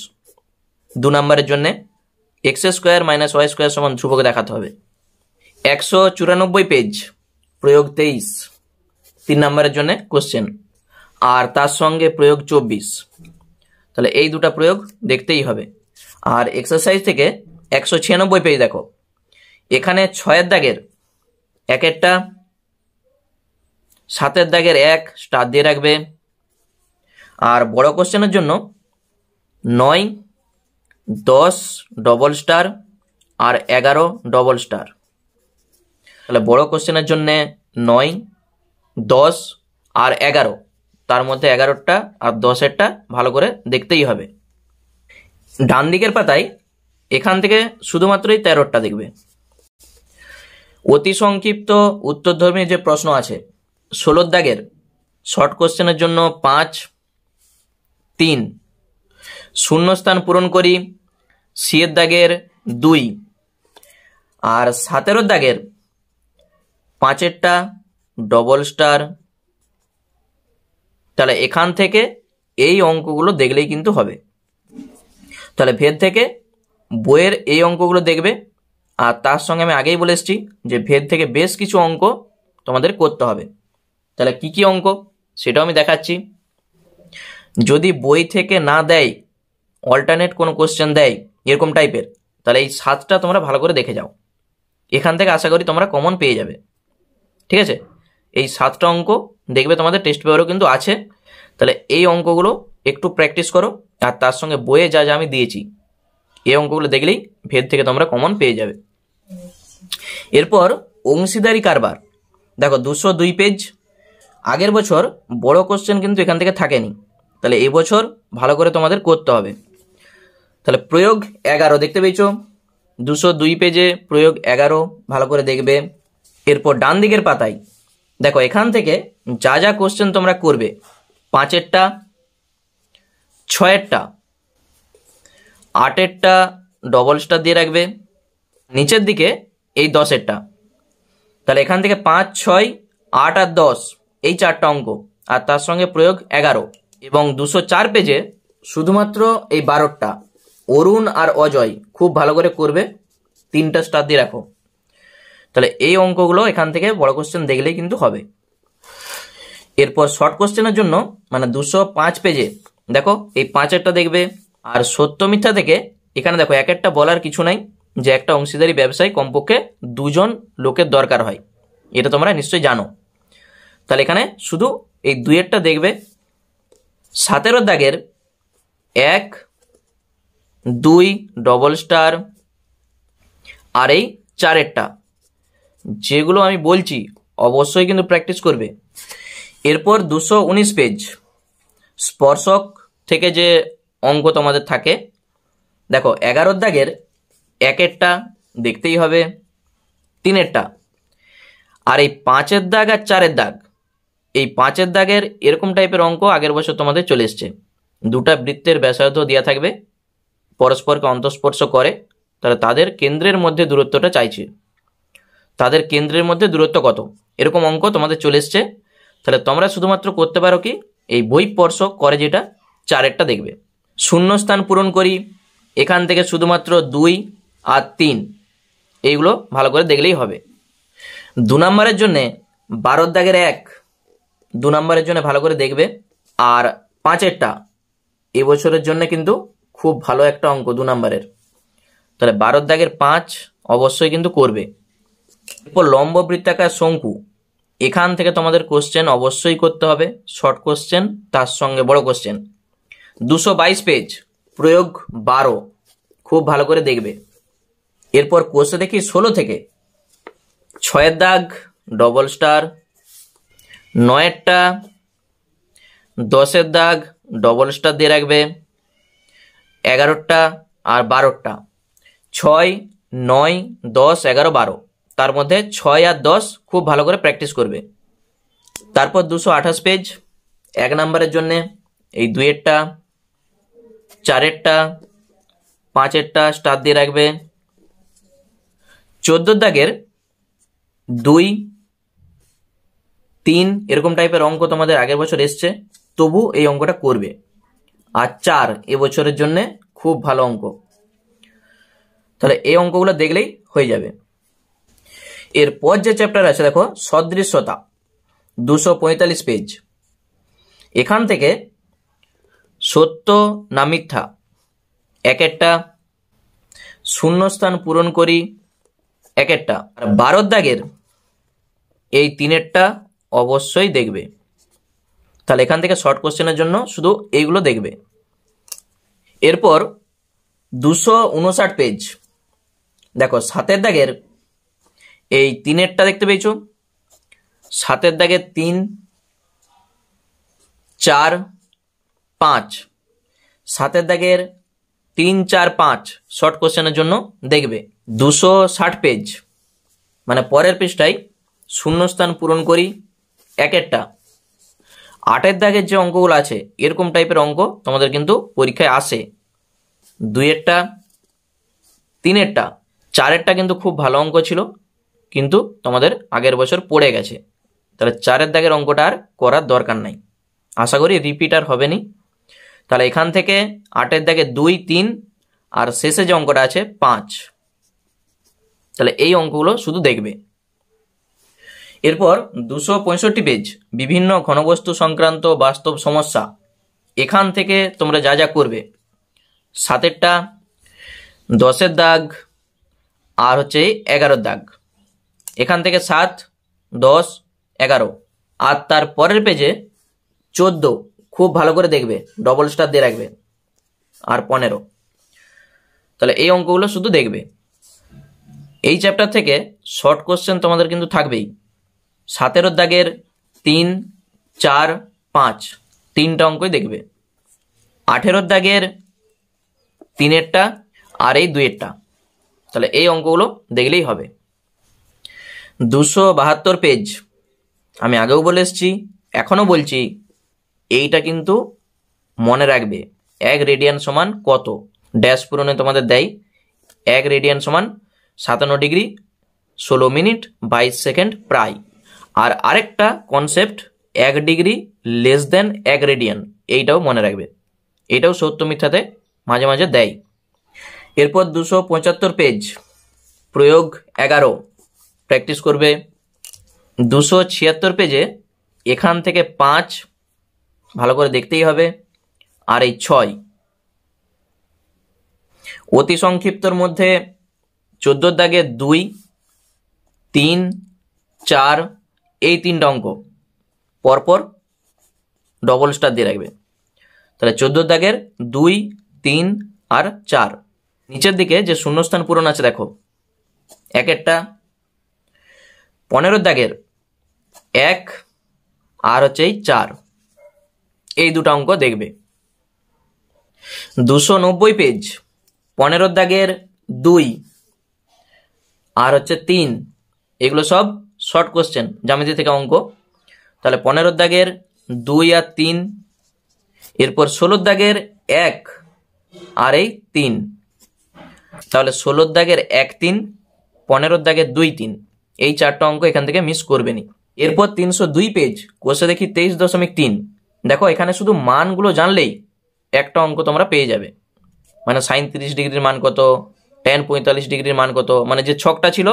2 নম্বরের জন্য x² - y² সমান ধ্রুবক দেখাতে হবে। 194 পেজ, প্রয়োগ 23, 3 নম্বরের জন্য কোশ্চেন, আর তার সঙ্গে প্রয়োগ 24। তাহলে এই দুটা প্রয়োগ দেখতেই হবে। আর এক্সারসাইজ থেকে 196 পেজ দেখো, এখানে 6 দাগের 1-টা, 7 দাগের 1 স্টার দিয়ে রাখবে। আর বড় কোশ্চেনের জন্য 9, 10 ডবল স্টার আর 11 ডবল স্টার। তাহলে বড় কোশ্চেনের জন্য 9, 10 আর 11, তার মধ্যে 11টা আর 10এরটা ভালো করে দেখতেই হবে। ডান দিকের পাতায় এখান থেকে শুধুমাত্রই 13টা দেখবে। অতি সংক্ষিপ্ত উত্তরধর্মী যে প্রশ্ন আছে 16 দাগের শর্ট কোশ্চেনের জন্য 5, 3, শূন্যস্থান পূরণ করি সি-এর দাগের 2, আর 17 দাগের 5এরটা ডবল স্টার। তাহলে এখান থেকে এই অঙ্কগুলো দেখলেই কিন্তু হবে। তাহলে ভেদ থেকে বইয়ের এই অঙ্কগুলো দেখবে, আর তার সঙ্গে আমি আগেই বলে এসেছি যে ভেদ থেকে বেশ কিছু অঙ্ক তোমাদের করতে হবে। তাহলে কি কি অঙ্ক সেটাও আমি দেখাচ্ছি। যদি বই থেকে না দেয়, অল্টারনেট কোনো কোশ্চেন দেয় এরকম টাইপের, তাহলে এই 7টা তোমরা ভালো করে দেখে যাও। এখান থেকে আশা করি তোমরা কমন পেয়ে যাবে। ঠিক আছে, এই 7টা অঙ্ক দেখবে তোমাদের টেস্ট পেপারও কিন্তু আছে। তাহলে এই অঙ্কগুলো একটু প্র্যাকটিস করো, আর তার সঙ্গে বইয়ে যা যা আমি দিয়েছি এই অঙ্কগুলো দেখলেই ভেদ থেকে তোমরা কমন পেয়ে যাবে। এরপর অংশীদারি কারবার দেখো 202 পেজ। আগের বছর বড় কোশ্চেন কিন্তু এখান থেকে থাকেনি, তাহলে এই বছর ভালো করে তোমাদের করতে হবে। তাহলে প্রয়োগ 11 দেখতে পেয়েছো, 202 পেজে প্রয়োগ 11 ভালো করে দেখবে। এরপর ডান দিকের পাতায় দেখো এখান থেকে যা যা কোশ্চেন তোমরা করবে 5এরটা, 6এরটা, 8এরটা ডবল স্টার দিয়ে রাখবে, নিচের দিকে এই 10এরটা। তাহলে এখান থেকে 5, 6, 8 আর 10 এই 4টা অঙ্ক, আর তার সঙ্গে প্রয়োগ 11। এবং 204 পেজে শুধুমাত্র এই 12টা অরুণ আর অজয় খুব ভালো করে করবে, 3টা স্টার দিয়ে রাখো। তাহলে এই অঙ্কগুলো এখান থেকে বড় কোশ্চেন দেখলেই কিন্তু হবে। এরপর শর্ট কোশ্চেনের জন্য মানে 205 পেজে দেখো এই 5এরটা দেখবে। আর সত্য মিথ্যা থেকে এখানে দেখো 1-একটা বলার কিছু নাই যে একটা অংশীদারি ব্যবসায় কমপক্ষে 2 জন লোকের দরকার হয়, এটা তোমরা নিশ্চয়ই জানো। তাহলে এখানে শুধু এই 2-এরটা দেখবে। 17 দাগের 1, 2 ডবল স্টার আর এই 4এরটা, যেগুলো আমি বলছি অবশ্যই কিন্তু প্র্যাকটিস করবে। এরপর 219 পেজ স্পর্শক থেকে যে অঙ্ক তোমাদের থাকে দেখো 11 দাগের 1-এরটা দেখতেই হবে, 3-এরটা, আর এই 5-এর দাগ আর 4-এর দাগ, এই 5-এর দাগের এরকম টাইপের অঙ্ক আগের বছর তোমাদের চলে এসছে। 2টা বৃত্তের ব্যাসার্ধ দেওয়া থাকবে, পরস্পরকে অন্তঃস্পর্শ করে, তাহলে তাদের কেন্দ্রের মধ্যে দূরত্বটা চাইছে, তাদের কেন্দ্রের মধ্যে দূরত্ব কত, এরকম অঙ্ক তোমাদের চলে এসছে। তাহলে তোমরা শুধুমাত্র করতে পারো কি এই বহিঃস্পর্শ করে যেটা 4-এরটা দেখবে। শূন্যস্থান পূরণ করি এখান থেকে শুধুমাত্র 2 আর 3 এইগুলো ভালো করে দেখলেই হবে। 2 নম্বরের জন্যে 12 দাগের 1 2 নম্বরের জন্য ভালো করে দেখবে। আর 5-এরটা এবছরের জন্য কিন্তু খুব ভালো একটা অঙ্ক 2 নম্বরের, তাহলে 12 দাগের 5 অবশ্যই কিন্তু করবে। এরপর লম্ব বৃত্তাকার শঙ্কু, এখান থেকে তোমাদের কোশ্চেন অবশ্যই করতে হবে, শর্ট কোশ্চেন তার সঙ্গে বড় কোশ্চেন। 222 পেজ প্রয়োগ 12 খুব ভালো করে দেখবে। এরপর কোশ্চেন দেখি 16 থেকে 6-এর দাগ ডবল স্টার, 9-এরটা, 10-এর দাগ ডবল স্টার দিয়ে রাখবে, 11টা আর 12টা, 6, 9, 10, 11, 12, তার মধ্যে 6 আর 10 খুব ভালো করে প্র্যাকটিস করবে। তারপর 228 পেজ 1 নম্বরের জন্য এই 2-এরটা, 4এরটা 5এরটা স্টার দিয়ে রাখবে। 14 দাগের 2, 3 এরকম টাইপের অঙ্ক তোমাদের আগের বছর এসছে, তবু এই অঙ্কটা করবে। আর 4 এবছরের জন্য খুব ভালো অঙ্ক, তাহলে এই অঙ্কগুলো দেখলেই হয়ে যাবে। এরপর যে চ্যাপ্টার আছে দেখো সদৃশ্যতা, 245 পেজ। এখান থেকে সত্য না মিথ্যা, একটা শূন্যস্থান পূরণ করি, একটা। আর 12 দাগের এই 3এরটা অবশ্যই দেখবে। তাহলে এখান থেকে শর্ট কোশ্চেনের জন্য শুধু এইগুলো দেখবে। এরপর 259 পেজ দেখো 7 দাগের এই 3এরটা দেখতে পেয়েছো, 7 দাগের 3, 4, 5, 7 দাগের 3, 4, 5 শর্ট কোশ্চেনের জন্য দেখবে। 260 পেজ মানে পরের পৃষ্ঠায় শূন্যস্থান পূরণ করি, একটা। 8 দাগের যে অঙ্কগুলো আছে এরকম টাইপের অঙ্ক তোমাদের কিন্তু পরীক্ষায় আসে। 2এরটা, 3এরটা, 4এরটা কিন্তু খুব ভালো অঙ্ক ছিল, কিন্তু তোমাদের আগের বছর পড়ে গেছে। তাহলে 4 দাগের অঙ্কটা আর করার দরকার নাই, আশা করি রিপিট আর হবে নি। তাহলে এখান থেকে 8 দাগে 2, 3 আর শেষে যে অঙ্কটা আছে 5, তাহলে এই অঙ্কগুলো শুধু দেখবে। এরপর 265 পেজ বিভিন্ন ঘনবস্তু সংক্রান্ত বাস্তব সমস্যা। এখান থেকে তোমরা যা যা করবে, 7এরটা, 10এর দাগ আর হচ্ছে 11 দাগ। এখান থেকে 7, 10, 11 আর তার পরের পেজে 14 খুব ভালো করে দেখবে, ডবল স্টার দিয়ে রাখবে, আর 15। তাহলে এই অঙ্কগুলো শুধু দেখবে। এই চ্যাপ্টার থেকে শর্ট কোশ্চেন তোমাদের কিন্তু থাকবেই। 17 দাগের 3, 4, 5 3টা অঙ্কই দেখবে। 18 দাগের 3এরটা আর এই 2এরটা, তাহলে এই অঙ্কগুলো দেখলেই হবে। 272 পেজ আমি আগেও বলে এসেছি, এখনো বলছি, এইটা কিন্তু মনে রাখবে। 1 রেডিয়ান সমান কত, ড্যাশ পূরণে তোমাদের দেয় 1 রেডিয়ান সমান 57 ডিগ্রি 16 মিনিট 22 সেকেন্ড প্রায়। আর আরেকটা concept 1 degree less than 1 radian, এইটাও মনে রাখবে। এইটাও সত্য মিথ্যাতে মাঝে মাঝে দেয়। এরপর 275 পেজ প্রয়োগ 11 প্র্যাকটিস করবে। 276 পেজে এখান থেকে 5 ভালো করে দেখতেই হবে, আর এই 6। অতি সংক্ষিপ্তর মধ্যে 14 দাগে 2, 3, 4 এই 3টা অঙ্ক পরপর ডবল স্টার দিয়ে রাখবে। তাহলে 14 দাগের 2, 3 আর 4। নিচের দিকে যে শূন্যস্থান পূরণ আছে দেখো, একটা। 15 দাগের 1 আর হচ্ছে 4, এই দুটো অঙ্ক দেখবে। 290 পেজ 15 দাগের 2 আর হচ্ছে 3, এগুলো সব শর্ট কোশ্চেন জ্যামিতি থেকে অঙ্ক। তাহলে 15 দাগের 2 আর 3, এরপর 16 দাগের 1 আর এই 3, তাহলে 16 দাগের 1, 3, 15 দাগের 2, 3 এই 4টা অঙ্ক এখান থেকে মিস করবে নি। এরপর 302 পেজ কোষে দেখি 23.3। দেখো এখানে শুধু মানগুলো জানলেই একটা অঙ্ক তোমরা পেয়ে যাবে, মানে সাইন 30 ডিগ্রির মান কত, ট্যান 45 ডিগ্রির মান কত, মানে যে ছকটা ছিল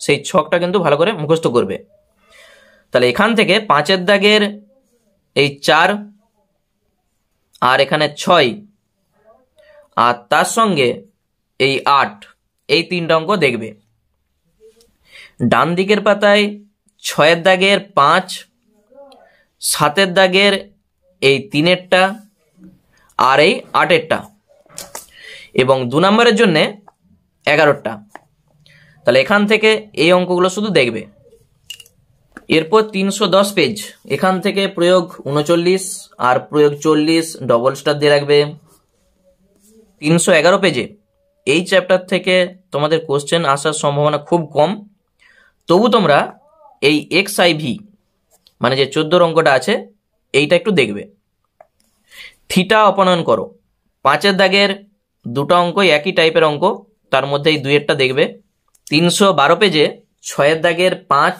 সেই ছকটা কিন্তু ভালো করে মুখস্থ করবে। তাহলে এখান থেকে 5 দাগের এই 4 আর এখানে 6 আর তার সঙ্গে এই 8, এই 3টা অঙ্ক দেখবে। ডান দিকের পাতায় 6 দাগের 5, 7 দাগের এই 3এরটা আর এই 8এরটা, এবং 2 নম্বরের জন্য 11টা। তাহলে এখান থেকে এই অঙ্কগুলো শুধু দেখবে। এরপর 310 পেজ এখান থেকে প্রয়োগ 39 আর প্রয়োগ 40 ডবল স্টার দিয়ে রাখবে। 311 পেজে এই চ্যাপ্টার থেকে তোমাদের কোশ্চেন আসার সম্ভাবনা খুব কম, তবু তোমরা এই XIV মানে যে 14 অঙ্কটা আছে এইটা একটু দেখবে। থিটা অপনয়ন করো 5-এর দাগের দুটো অঙ্কই একই টাইপের অঙ্ক, তার মধ্যে এই 2-এরটা দেখবে। 312 পেজে 6-এর দাগের 5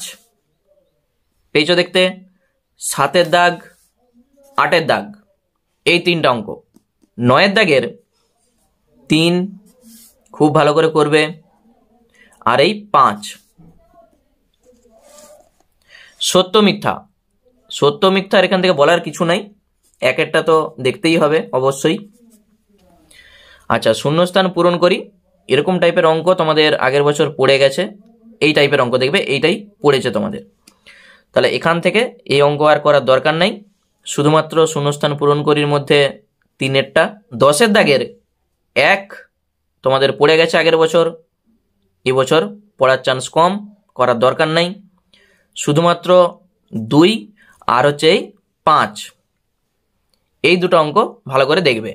পেয়েছো দেখতে, 7-এর দাগ, 8-এর দাগ, এই 3টা অঙ্ক। 9-এর দাগের 3 খুব ভালো করে করবে, আর এই 5। সত্য মিথ্যা, সত্য মিথ্যার এখান থেকে বলার কিছু নাই, এক একটা তো দেখতেই হবে অবশ্যই। আচ্ছা, শূন্যস্থান পূরণ করি, এরকম টাইপের অঙ্ক তোমাদের আগের বছর পড়ে গেছে, এই টাইপের অঙ্ক দেখবে, এইটাই পড়েছে তোমাদের। তাহলে এখান থেকে এই অঙ্ক আর করার দরকার নাই, শুধুমাত্র শূন্যস্থান পূরণ করির মধ্যে 3-এরটা। 10-এর দাগের 1 তোমাদের পড়ে গেছে আগের বছর, এবছর পড়ার চান্স কম, করার দরকার নাই, শুধুমাত্র 2 আর হচ্ছে এই 5, এই দুটো অঙ্ক ভালো করে দেখবে।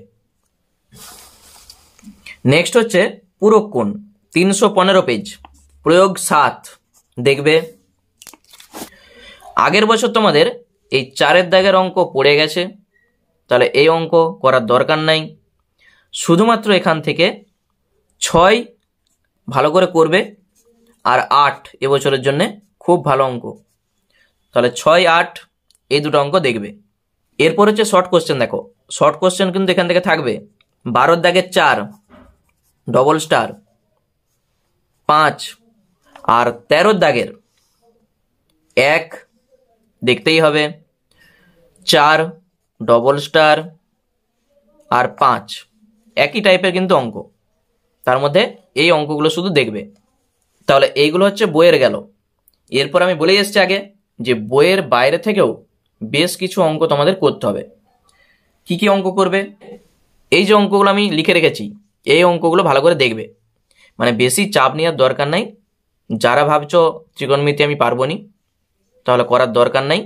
নেক্সট হচ্ছে পূরক কোণ, 315 পেজ, প্রয়োগ 7 দেখবে। আগের বছর তোমাদের এই 4-এর দাগের অঙ্ক পড়ে গেছে, তাহলে এই অঙ্ক করার দরকার নাই, শুধুমাত্র এখান থেকে 6 ভালো করে করবে, আর 8 এবছরের জন্য খুব ভালো অঙ্ক, তাহলে 6, 8 এই দুটো অঙ্ক দেখবে। এরপর হচ্ছে শর্ট কোশ্চেন। দেখো শর্ট কোশ্চেন কিন্তু এখান থেকে থাকবে 12-এর দাগের 4 ডবল স্টার, 5 আর 13-এর দাগের 1 দেখতেই হবে, 4 ডবল স্টার আর 5, একই টাইপের কিন্তু অঙ্ক, তার মধ্যে এই অঙ্কগুলো শুধু দেখবে। তাহলে এইগুলো হচ্ছে বইয়ের গেল। এরপর আমি বলেই এসছি আগে যে বইয়ের বাইরে থেকেও বেশ কিছু অঙ্ক তোমাদের করতে হবে। কি কি অঙ্ক করবে, এই যে অঙ্কগুলো আমি লিখে রেখেছি, এই অঙ্কগুলো ভালো করে দেখবে, মানে বেশি চাপ নেওয়ার দরকার নাই। যারা ভাবছো ত্রিকোণমিতি আমি পারবো নি, তাহলে করার দরকার নাই,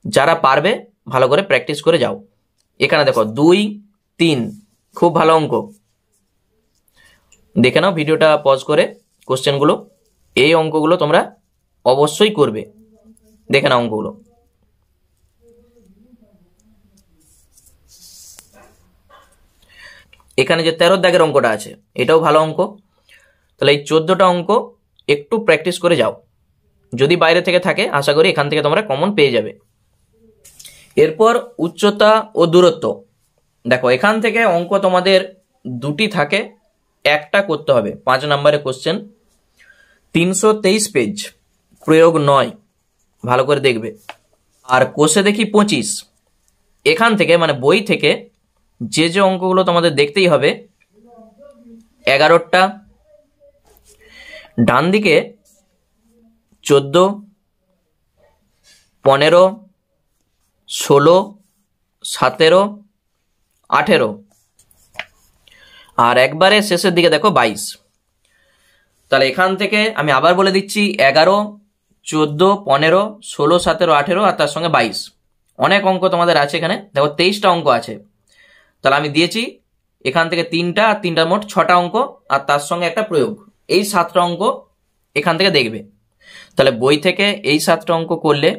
যারা পারবে ভালো করে প্র্যাকটিস করে যাও। এখানে দেখো 2, 3 খুব ভালো অঙ্ক, দেখে নাও ভিডিওটা পজ করে কোশ্চেনগুলো, এই অঙ্কগুলো তোমরা অবশ্যই করবে, দেখে নাও অঙ্কগুলো। এখানে যে 13-এর দাগের অঙ্কটা আছে, এটাও ভালো অঙ্ক, তাহলে এই 14টা অঙ্ক একটু প্র্যাকটিস করে যাও, যদি বাইরে থেকে থাকে আশা করি এখান থেকে তোমরা কমন পেয়ে যাবে। এরপর উচ্চতা ও দূরত্ব, দেখো এখান থেকে অঙ্ক তোমাদের 2টি থাকে, একটা করতে হবে, 5 নম্বরের কোশ্চেন, 323 পেজ, প্রয়োগ 9 ভালো করে দেখবে। আর কোষে দেখি 25, এখান থেকে মানে বই থেকে যে যে অঙ্কগুলো তোমাদের দেখতেই হবে, 11টা, ডান দিকে 14, 15, 16, 17, 18, আর একবারে শেষের দিকে দেখো 22। তাহলে এখান থেকে আমি আবার বলে দিচ্ছি, 11, 14, 15, 16, 17, 18 আর তার সঙ্গে 22, অনেক অঙ্ক তোমাদের আছে এখানে। দেখো 23টা অঙ্ক আছে, তাহলে আমি দিয়েছি এখান থেকে 3টা, আর 3টার মোট 6টা অঙ্ক, আর তার সঙ্গে একটা প্রয়োগ, এই 7টা অঙ্ক এখান থেকে দেখবে। তাহলে বই থেকে এই 7টা অঙ্ক করলে,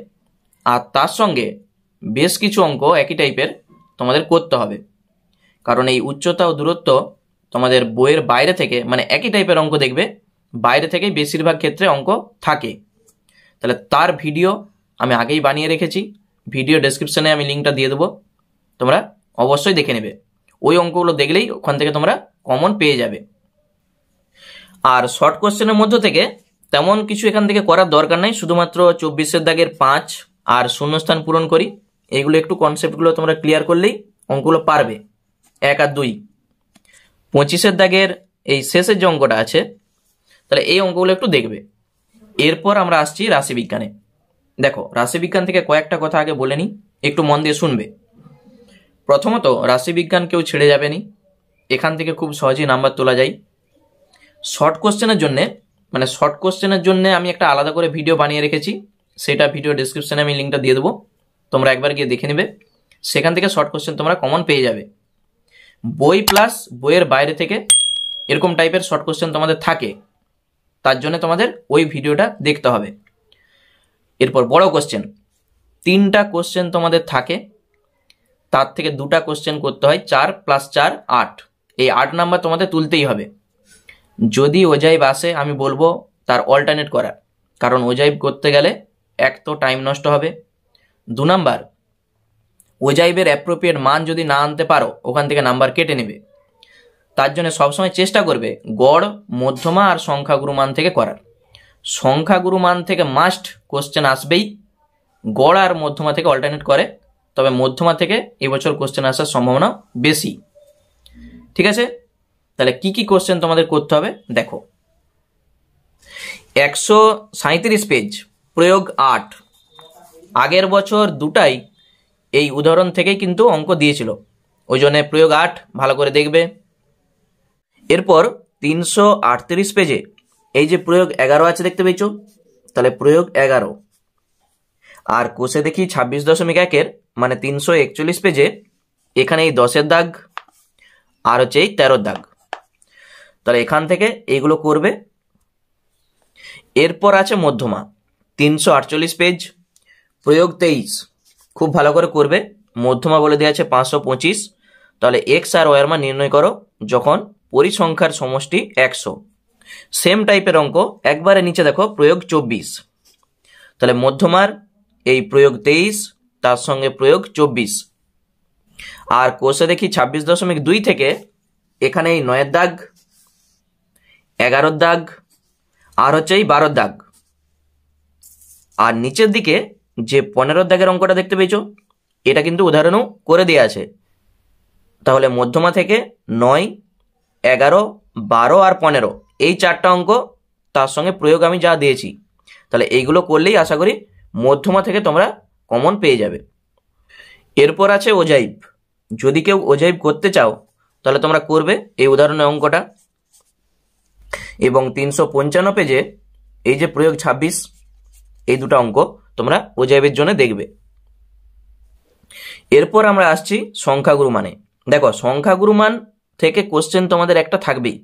আর তার সঙ্গে বেশ কিছু অঙ্ক একই টাইপের তোমাদের করতে হবে, কারণ এই উচ্চতা ও দূরত্ব তোমাদের বইয়ের বাইরে থেকে, মানে একই টাইপের অঙ্ক দেখবে, বাইরে থেকে বেশিরভাগ ক্ষেত্রে অঙ্ক থাকে। তাহলে তার ভিডিও আমি আগেই বানিয়ে রেখেছি, ভিডিও ডেসক্রিপশনে আমি লিঙ্কটা দিয়ে দেবো, তোমরা অবশ্যই দেখে নেবে, ওই অঙ্কগুলো দেখলেই ওখান থেকে তোমরা কমন পেয়ে যাবে। আর শর্ট কোশ্চেনের মধ্য থেকে তেমন কিছু এখান থেকে করার দরকার নাই, শুধুমাত্র 24-এর দাগের 5 আর শূন্যস্থান পূরণ করি, এইগুলো একটু কনসেপ্টগুলো তোমরা ক্লিয়ার করলেই অঙ্কগুলো পারবে, 1 আর 2। 25-এর দাগের এই শেষের যে অঙ্কটা আছে, তাহলে এই অঙ্কগুলো একটু দেখবে। এরপর আমরা আসছি রাশিবিজ্ঞানে। দেখো রাশিবিজ্ঞান থেকে কয়েকটা কথা আগে বলে নিই, একটু মন দিয়ে শুনবে। প্রথমত রাশিবিজ্ঞান কেউ ছেড়ে যাবে নি, এখান থেকে খুব সহজেই নাম্বার তোলা যায়। শর্ট কোশ্চেনের জন্যে, মানে শর্ট কোশ্চেনের জন্য আমি একটা আলাদা করে ভিডিও বানিয়ে রেখেছি, সেটা ভিডিও ডেসক্রিপশনে আমি লিঙ্কটা দিয়ে দেবো, তোমরা একবার গিয়ে দেখে নেবে, সেখান থেকে শর্ট কোশ্চেন তোমরা কমন পেয়ে যাবে। বই প্লাস বইয়ের বাইরে থেকে এরকম টাইপের শর্ট কোশ্চেন তোমাদের থাকে, তার জন্য তোমাদের ওই ভিডিওটা দেখতে হবে। এরপর বড় কোশ্চেন, 3টা কোশ্চেন তোমাদের থাকে, তার থেকে দুটা কোশ্চেন করতে হয়, 4 + 4 8, এই 8 নাম্বার তোমাদের তুলতেই হবে। যদি ওজাইব আসে আমি বলবো তার অল্টারনেট করার, কারণ ওজাইব করতে গেলে এক তো টাইম নষ্ট হবে, 2 নাম্বার ওজাইবের অ্যাপ্রোপ্রিয়েট মান যদি না আনতে পারো ওখান থেকে নাম্বার কেটে নেবে। তার জন্য সবসময় চেষ্টা করবে গড়, মধ্যমা আর সংখ্যাগুরু মান থেকে করার। সংখ্যাগুরু মান থেকে মাস্ট কোশ্চেন আসবেই, গড় আর মধ্যমা থেকে অল্টারনেট করে, তবে মধ্যমা থেকে এবছর কোশ্চেন আসার সম্ভাবনা বেশি। ঠিক আছে, তাহলে কি কি কোশ্চেন তোমাদের করতে হবে দেখো। 137 পেজ, প্রয়োগ 8। আগের বছর দুটাই এই উদাহরণ থেকেই কিন্তু অঙ্ক দিয়েছিল, ওই জন্য প্রয়োগ 8 ভালো করে দেখবে। এরপর 338 পেজে এই যে প্রয়োগ 11 আছে দেখতে পেয়েছো, তাহলে প্রয়োগ 11। আর কোষে দেখি 26.1 মানে 341 পেজে এখানে এই 10-এর দাগ আর হচ্ছে এই 13-র দাগ, তাহলে এখান থেকে এইগুলো করবে। এরপর আছে মধ্যমা, 348 পেজ, প্রয়োগ 23, খুব ভালো করে করবে। মধ্যমা বলে দেওয়া আছে 525, তাহলে এক্স আর ওয়ার মান নির্ণয় করো যখন পরিসংখ্যার সমষ্টি 100। সেম টাইপের অঙ্ক একবারে নিচে দেখো প্রয়োগ 24, তাহলে মধ্যমার এই প্রয়োগ 23 তার সঙ্গে প্রয়োগ 24। আর কোষে দেখি 26.2 থেকে এখানে এই 9-এর দাগ, 11-র দাগ আর হচ্ছে এই 12-র দাগ, আর নিচের দিকে যে 15-র দাগের অঙ্কটা দেখতে পেয়েছো এটা কিন্তু উদাহরণও করে দেওয়া আছে। তাহলে মধ্যমা থেকে 9, 11, 12 আর 15 এই 4টা অঙ্ক তার সঙ্গে প্রয়োগ আমি যা দিয়েছি, তাহলে এইগুলো করলেই আশা করি মধ্যমা থেকে তোমরা কমন পেয়ে যাবে। এরপর আছে ওজাইব, যদি কেউ ওজাইব করতে চাও তাহলে তোমরা করবে এই উদাহরণের অঙ্কটা। এবং 355 পেজে এই যে প্রয়োগ 26, এই দুটো অঙ্ক তোমরা ওজাইবের জন্য দেখবে। এরপর আমরা আসছি সংখ্যাগুরু মানে। দেখো সংখ্যাগুরু মান থেকে কোশ্চেন তোমাদের একটা থাকবেই,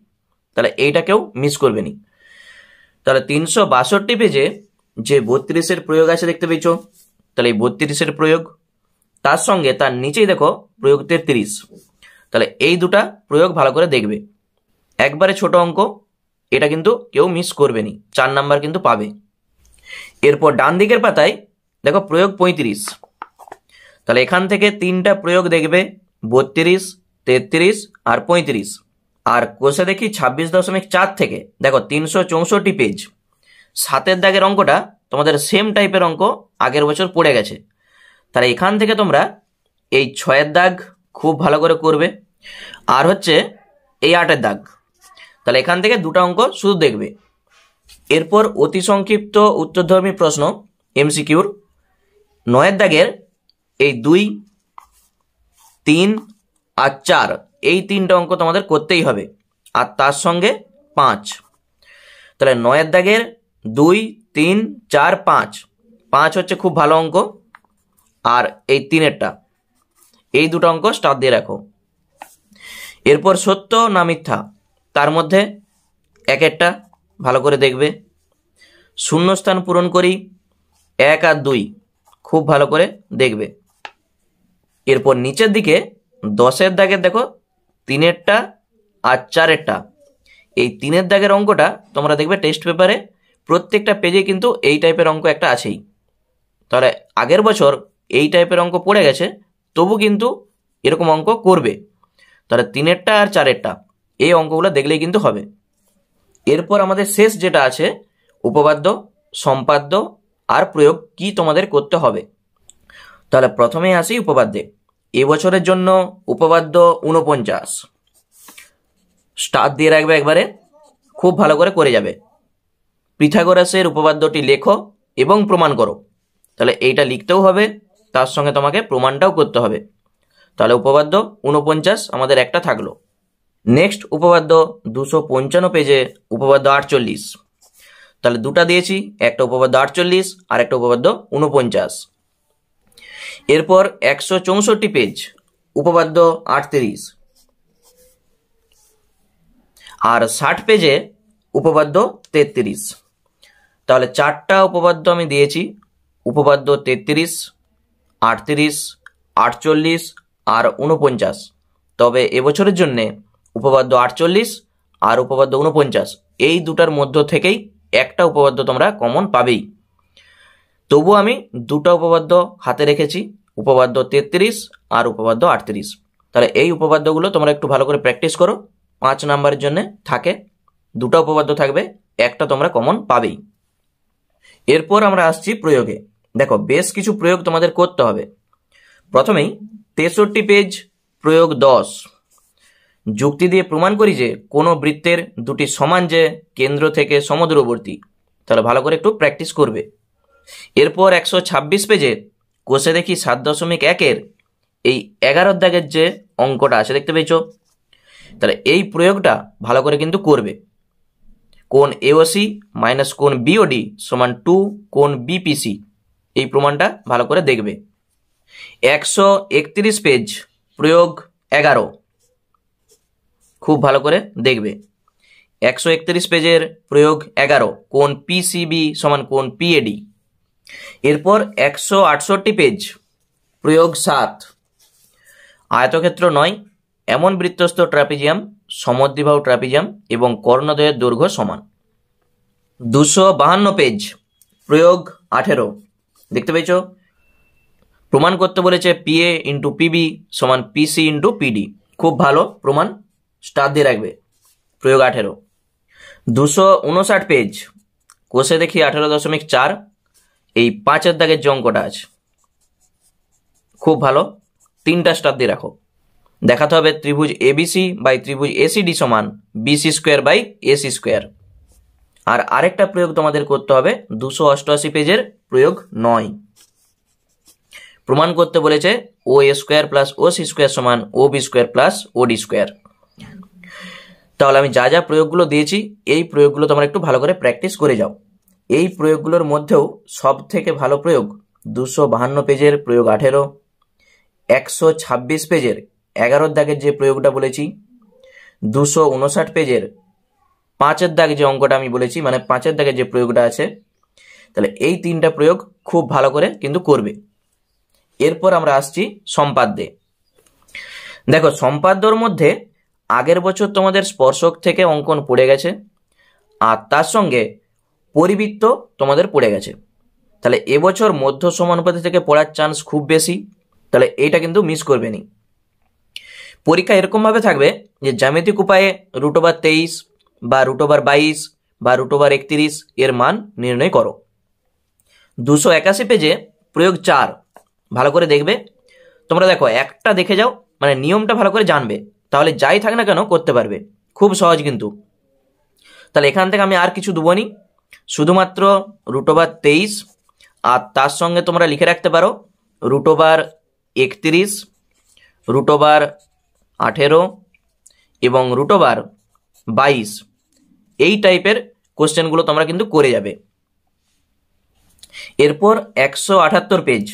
তাহলে এইটাকেও মিস করবে নি। তাহলে 362 পেজে যে 32-এর প্রয়োগ আছে দেখতে পেয়েছো, তাহলে এই 32-এর প্রয়োগ, তার সঙ্গে তার নিচেই দেখো প্রয়োগ 33, তাহলে এই দুটা প্রয়োগ ভালো করে দেখবে। একবারে ছোট অঙ্ক, এটা কিন্তু কেউ মিস করবে নি, 4 নাম্বার কিন্তু পাবে। এরপর ডান দিকের পাতায় দেখো প্রয়োগ 35, তাহলে এখান থেকে 3টা প্রয়োগ দেখবে, 32, 33 আর 35। আর কোষে দেখি 26.4 থেকে দেখো 364 পেজ, 7-এর দাগের অঙ্কটা তোমাদের সেম টাইপের অঙ্ক আগের বছর পড়ে গেছে, তাহলে এখান থেকে তোমরা এই 6-এর দাগ খুব ভালো করে করবে, আর হচ্ছে এই 8-এর দাগ, তাহলে এখান থেকে দুটো অঙ্ক শুধু দেখবে। এরপর অতি সংক্ষিপ্ত উত্তরধর্মী প্রশ্ন এমসিকিউর, 9-এর দাগের এই 2, 3 আর 4 এই 3টা অঙ্ক তোমাদের করতেই হবে, আর তার সঙ্গে 5, তাহলে 9-এর দাগের 2, 3, 4, 5 হচ্ছে খুব ভালো অঙ্ক, আর এই 3-এরটা, এই দুটো অঙ্ক স্টার দিয়ে রাখো। এরপর সত্য না মিথ্যা, তার মধ্যে 1-একটা ভালো করে দেখবে। শূন্যস্থান পূরণ করি 1 আর 2 খুব ভালো করে দেখবে। এরপর নিচের দিকে 10-এর দাগের দেখো 3-এরটা আর 4-এরটা, এই 3-এর দাগের অঙ্কটা তোমরা দেখবে টেস্ট পেপারে প্রত্যেকটা পেজে কিন্তু এই টাইপের অঙ্ক একটা আছেই, তাহলে আগের বছর এই টাইপের অঙ্ক পড়ে গেছে, তবু কিন্তু এরকম অঙ্ক করবে, তাহলে 3-এরটা আর 4-এরটা এই অঙ্কগুলো দেখলেই কিন্তু হবে। এরপর আমাদের শেষ যেটা আছে উপপাদ্য, সম্পাদ্য আর প্রয়োগ কি তোমাদের করতে হবে। তাহলে প্রথমেই আসি উপপাদ্যে। এবছরের জন্য উপপাদ্য 49 স্টার দিয়ে রাখবে, একবারে খুব ভালো করে যাবে। পিথাগোরাসের উপপাদ্যটি লেখো এবং প্রমাণ করো, তাহলে এইটা লিখতেও হবে, তার সঙ্গে তোমাকে প্রমাণটাও করতে হবে। তাহলে উপপাদ্য 49 আমাদের একটা থাকলো। নেক্সট উপপাদ্য 255 পেজে উপপাদ্য 48, তাহলে দুটা দিয়েছি, একটা উপপাদ্য 48 আর একটা উপপাদ্য 49। এরপর 164 পেজ উপপাদ্য 38, আর 60 পেজে উপপাদ্য 33। তাহলে 4টা উপপাদ্য আমি দিয়েছি, উপপাদ্য 33, 38, 48 আর 49, তবে এবছরের জন্যে উপপাদ্য 48 আর উপপাদ্য 49 এই দুটার মধ্য থেকেই একটা উপপাদ্য তোমরা কমন পাবেই। তবু আমি দুটো উপপাদ্য হাতে রেখেছি, উপপাদ্য 33 আর উপপাদ্য 38। তাহলে এই উপপাদ্যগুলো তোমরা একটু ভালো করে প্র্যাকটিস করো, 5 নাম্বারের জন্য থাকে, দুটো উপপাদ্য থাকবে, একটা তোমরা কমন পাবেই। এরপর আমরা আসছি প্রয়োগে। দেখো বেশ কিছু প্রয়োগ তোমাদের করতে হবে। প্রথমেই 63 পেজ প্রয়োগ 10, যুক্তি দিয়ে প্রমাণ করি যে কোনো বৃত্তের দুটি সমান যে কেন্দ্র থেকে সমদূরবর্তী। তাহলে ভালো করে একটু প্র্যাকটিস করবে। এরপর 126 পেজে কোষে দেখি 7.1-এর এই 11 দাগের যে অঙ্কটা আছে দেখতে পেয়েছ, তাহলে এই প্রয়োগটা ভালো করে কিন্তু করবে। কোণ এওসি মাইনাস কোণ বিওডি সমান 2 কোণ বিপিসি, এই প্রমাণটা ভালো করে দেখবে। 131 পেজ প্রয়োগ 11, খুব ভালো করে দেখবে। 131 পেজের প্রয়োগ 11, কোণ পিসিবি সমান কোণ পিএডি। এরপর 168 পেজ প্রয়োগ 7, আয়তক্ষেত্র 9, এমন বৃত্তস্থ ট্রাপিজিয়াম, সমদ্বিবাহু ট্রাপিজিয়াম এবং কর্ণদ্বয়ের দৈর্ঘ্য সমান। 252 পেজ প্রয়োগ 18, দেখতে পেয়েছ, প্রমাণ করতে বলেছে পিএ ইন্টু পিবি সমান পিসি ইন্টু পিডি। খুব ভালো প্রমাণ, স্টার দিয়ে রাখবে। প্রয়োগ 18। 259 পেজ কোষে দেখি 18.4, এই 5 দাগের যে অঙ্কটা আছে, খুব ভালো, 3টা স্টার দিয়ে রাখো। দেখাতে হবে ত্রিভুজ এবিসি বাই ত্রিভুজ এসিডি সমান BC square by AC square. আর আরেকটা প্রয়োগ তোমাদের করতে হবে 288 পেজের প্রয়োগ 9, প্রমাণ করতে বলেছে ও এ স্কোয়ার প্লাস ও সি স্কোয়ার সমান ও বি স্কোয়ার প্লাস ও ডি স্কোয়ার। তাহলে আমি যা যা প্রয়োগগুলো দিয়েছি এই প্রয়োগগুলো তোমরা একটু ভালো করে প্র্যাকটিস করে যাও। এই প্রয়োগগুলোর মধ্যেও সব থেকে ভালো প্রয়োগ 252 পেজের প্রয়োগ 18, 126 পেজের 11 দাগের যে প্রয়োগটা বলেছি, 259 পেজের 5 দাগে যে অঙ্কটা আমি বলেছি, মানে 5 দাগের যে প্রয়োগটা আছে, তাহলে এই 3টা প্রয়োগ খুব ভালো করে কিন্তু করবে। এরপর আমরা আসছি সম্পাদ্যে। দেখো সম্পাদ্যর মধ্যে আগের বছর তোমাদের স্পর্শক থেকে অঙ্কন পড়ে গেছে, আর তার সঙ্গে পরিবৃত্ত তোমাদের পড়ে গেছে। তাহলে এবছর মধ্য সমানুপাতি থেকে পড়ার চান্স খুব বেশি, তাহলে এইটা কিন্তু মিস করবে নি। পরীক্ষা এরকমভাবে থাকবে যে জ্যামিতিক উপায়ে √23 বা √22 বা √31 এর মান নির্ণয় করো। 281 পেজে প্রয়োগ 4, ভালো করে দেখবে। তোমরা দেখো একটা দেখে যাও, মানে নিয়মটা ভালো করে জানবে, তাহলে যাই থাক না কেন করতে পারবে, খুব সহজ কিন্তু। তাহলে এখান থেকে আমি আর কিছু দেবো নি, শুধুমাত্র √23 আর তার সঙ্গে তোমরা লিখে রাখতে পারো √31, √18 এবং √22, এই টাইপের কোশ্চেনগুলো তোমরা কিন্তু করে যাবে। এরপর 178 পেজ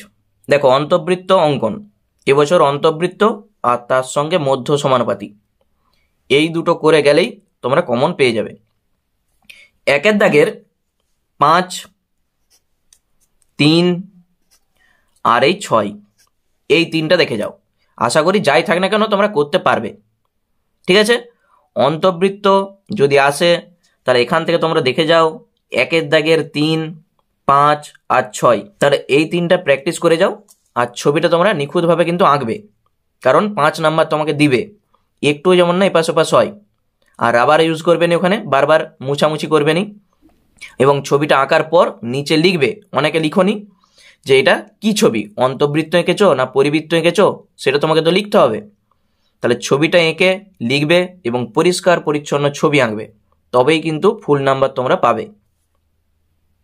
দেখো অন্তবৃত্ত অঙ্কন। এবছর অন্তবৃত্ত আর তার সঙ্গে মধ্য সমানুপাতি, এই দুটো করে গেলেই তোমরা কমন পেয়ে যাবে। 1 দাগের 5, 3 আর এই 6, এই 3টা দেখে যাও। আশা করি যাই থাক না কেন তোমরা করতে পারবে, ঠিক আছে। অন্তবৃত্ত যদি আসে তাহলে এখান থেকে তোমরা দেখে যাও 1 দাগের 3, 5 আর 6, তাহলে এই 3টা প্র্যাকটিস করে যাও। আর ছবিটা তোমরা নিখুঁতভাবে কিন্তু আঁকবে, কারণ 5 নাম্বার তোমাকে দিবে, একটুও যেমন না এপাশ ওপাশ হয়। আর রাবার ইউজ করবে নি, ওখানে বারবার মুছামুছি করবে নি। এবং ছবিটা আঁকার পর নিচে লিখবে, অনেকে লিখোনি যে এটা কি ছবি, অন্তবৃত্ত এঁকেছো না পরিবৃত্ত এঁকেছো, সেটা তোমাকে তো লিখতে হবে। তাহলে ছবিটা এঁকে লিখবে এবং পরিষ্কার পরিচ্ছন্ন ছবি আঁকবে, তবেই কিন্তু ফুল নাম্বার তোমরা পাবে।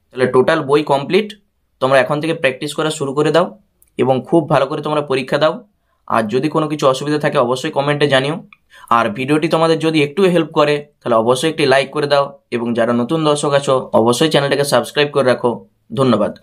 তাহলে টোটাল বই কমপ্লিট, তোমরা এখন থেকে প্র্যাকটিস করা শুরু করে দাও এবং খুব ভালো করে তোমরা পরীক্ষা দাও। আর যদি কোনো কিছু অসুবিধা থাকে অবশ্যই কমেন্টে জানিও। আর ভিডিওটি তোমাদের যদি একটু হেল্প করে তাহলে অবশ্যই একটি লাইক করে দাও, এবং যারা নতুন দর্শক আছো অবশ্যই চ্যানেলটাকে সাবস্ক্রাইব করে রাখো। ধন্যবাদ।